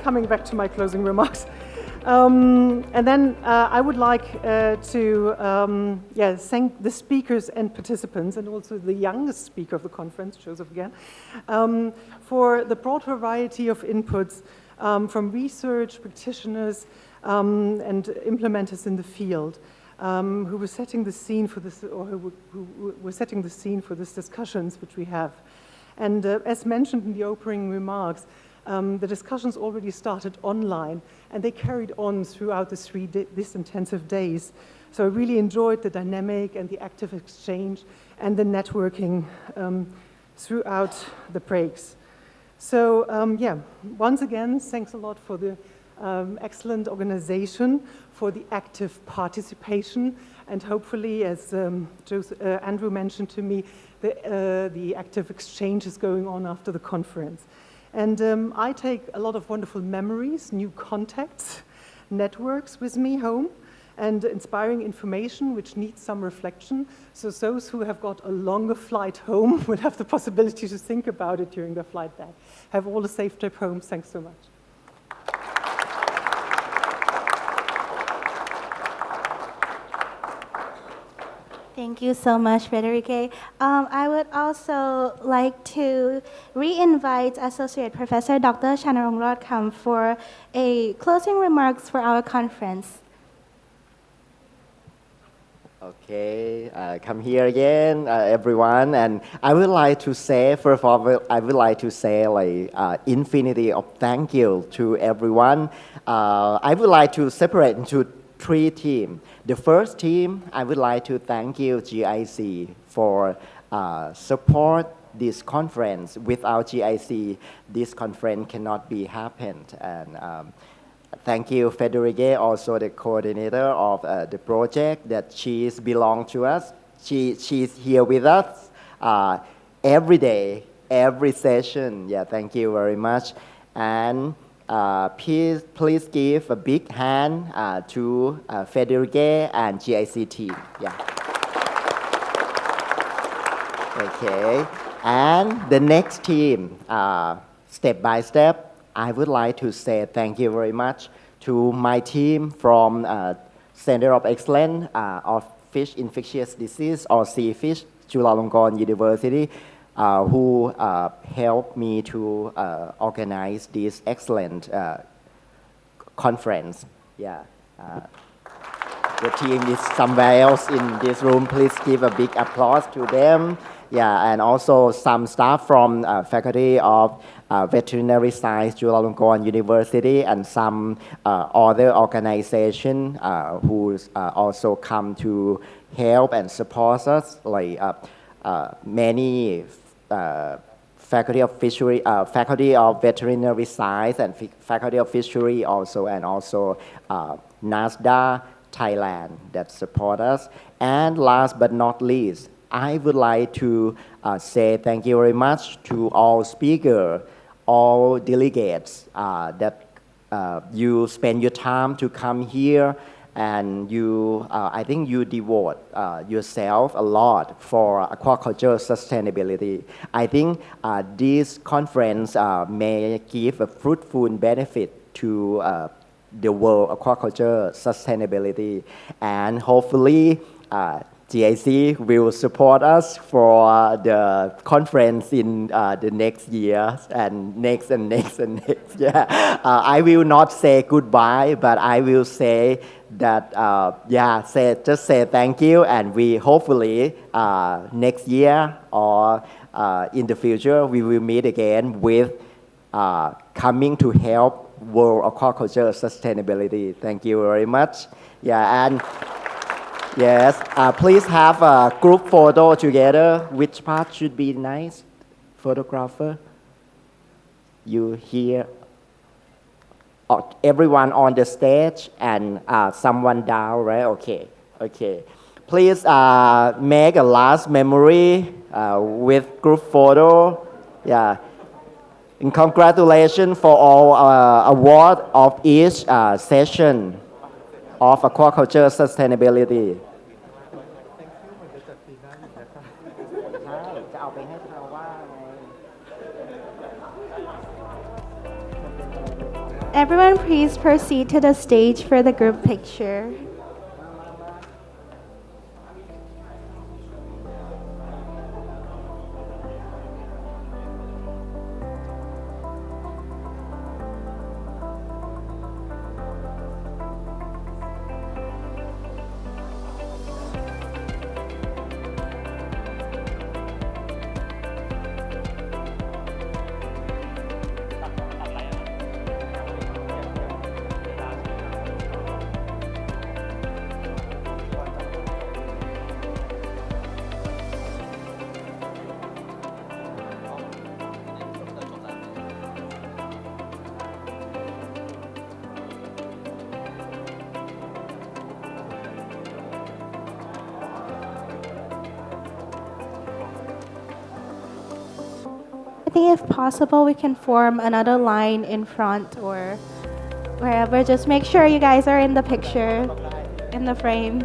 Coming back to my closing remarks. And then I would like to thank the speakers and participants, and also the youngest speaker of the conference, Joseph again, for the broad variety of inputs from research practitioners and implementers in the field, who were setting the scene for this, or who were setting the scene for these discussions which we have. And as mentioned in the opening remarks, the discussions already started online, and they carried on throughout these intensive days. So I really enjoyed the dynamic and the active exchange and the networking throughout the breaks. So once again, thanks a lot for the excellent organization, for the active participation, and hopefully, as Andrew mentioned to me, the active exchange is going on after the conference. And I take a lot of wonderful memories, new contacts, networks with me home, and inspiring information which needs some reflection. So those who have got a longer flight home will have the possibility to think about it during their flight back. Have all a safe trip home. Thanks so much. Thank you so much, Federica. I would also like to re-invite Associate Professor Dr. Chanarongrodkam for a closing remarks for our conference. Okay, come here again, everyone. And I would like to say, first of all, I would like to say infinity of thank you to everyone. I would like to separate into 3 teams. The first team, I would like to thank you, GIC, for support this conference. Without GIC, this conference cannot be happened. And thank you, Federica, also the coordinator of the project, that she's belong to us. She's here with us every day, every session. Yeah, thank you very much. And please give a big hand to Federica and GIC team. Yeah. Okay. And the next team, step by step, I would like to say thank you very much to my team from Center of Excellence of Fish Infectious Disease, or Seafish, Chulalongkorn University, who helped me to organize this excellent conference. Yeah. The team is somewhere else in this room. Please give a big applause to them. Yeah, and also some staff from Faculty of Veterinary Science, Chulalongkorn University, and some other organizations who also come to help and support us, like many Faculty of Fishery, Faculty of Veterinary Science, and Faculty of Fishery also, and also NASDA Thailand that support us. And last but not least, I would like to say thank you very much to all speakers, all delegates that you spend your time to come here, and you, I think you devote yourself a lot for aquaculture sustainability. I think this conference may give a fruitful benefit to the world aquaculture sustainability, and hopefully GIC will support us for the conference in the next year, and next and next and next. Yeah, I will not say goodbye, but I will say that just say thank you, and we hopefully next year or in the future we will meet again with coming to help world aquaculture sustainability. Thank you very much. Yeah, and yes, please have a group photo together. Which part should be nice? Photographer? You here? Everyone on the stage and someone down, right? Okay, okay. Please make a last memory with group photo. Yeah. And congratulations for all award of each session of aquaculture sustainability. Everyone, please proceed to the stage for the group picture. I think if possible, we can form another line in front or wherever. Just make sure you guys are in the picture, in the frame.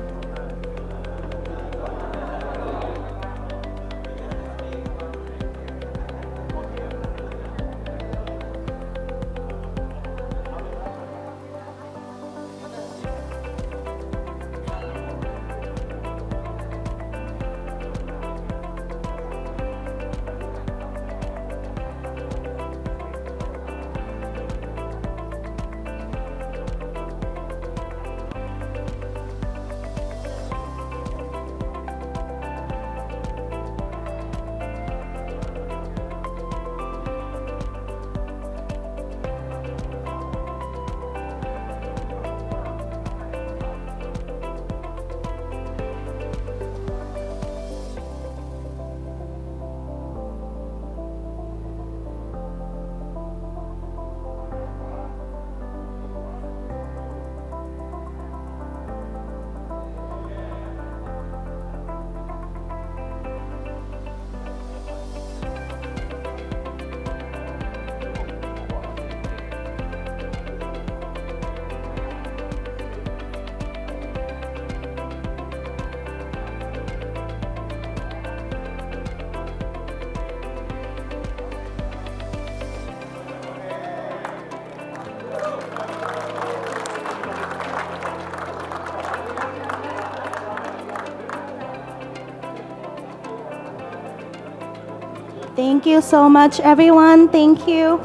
Thank you so much, everyone. Thank you.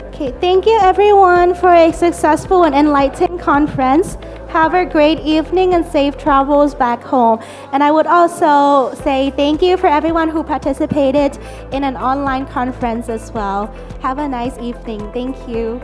Okay, thank you everyone for a successful and enlightening conference. Have a great evening and safe travels back home. And I would also say thank you for everyone who participated in an online conference as well. Have a nice evening. Thank you.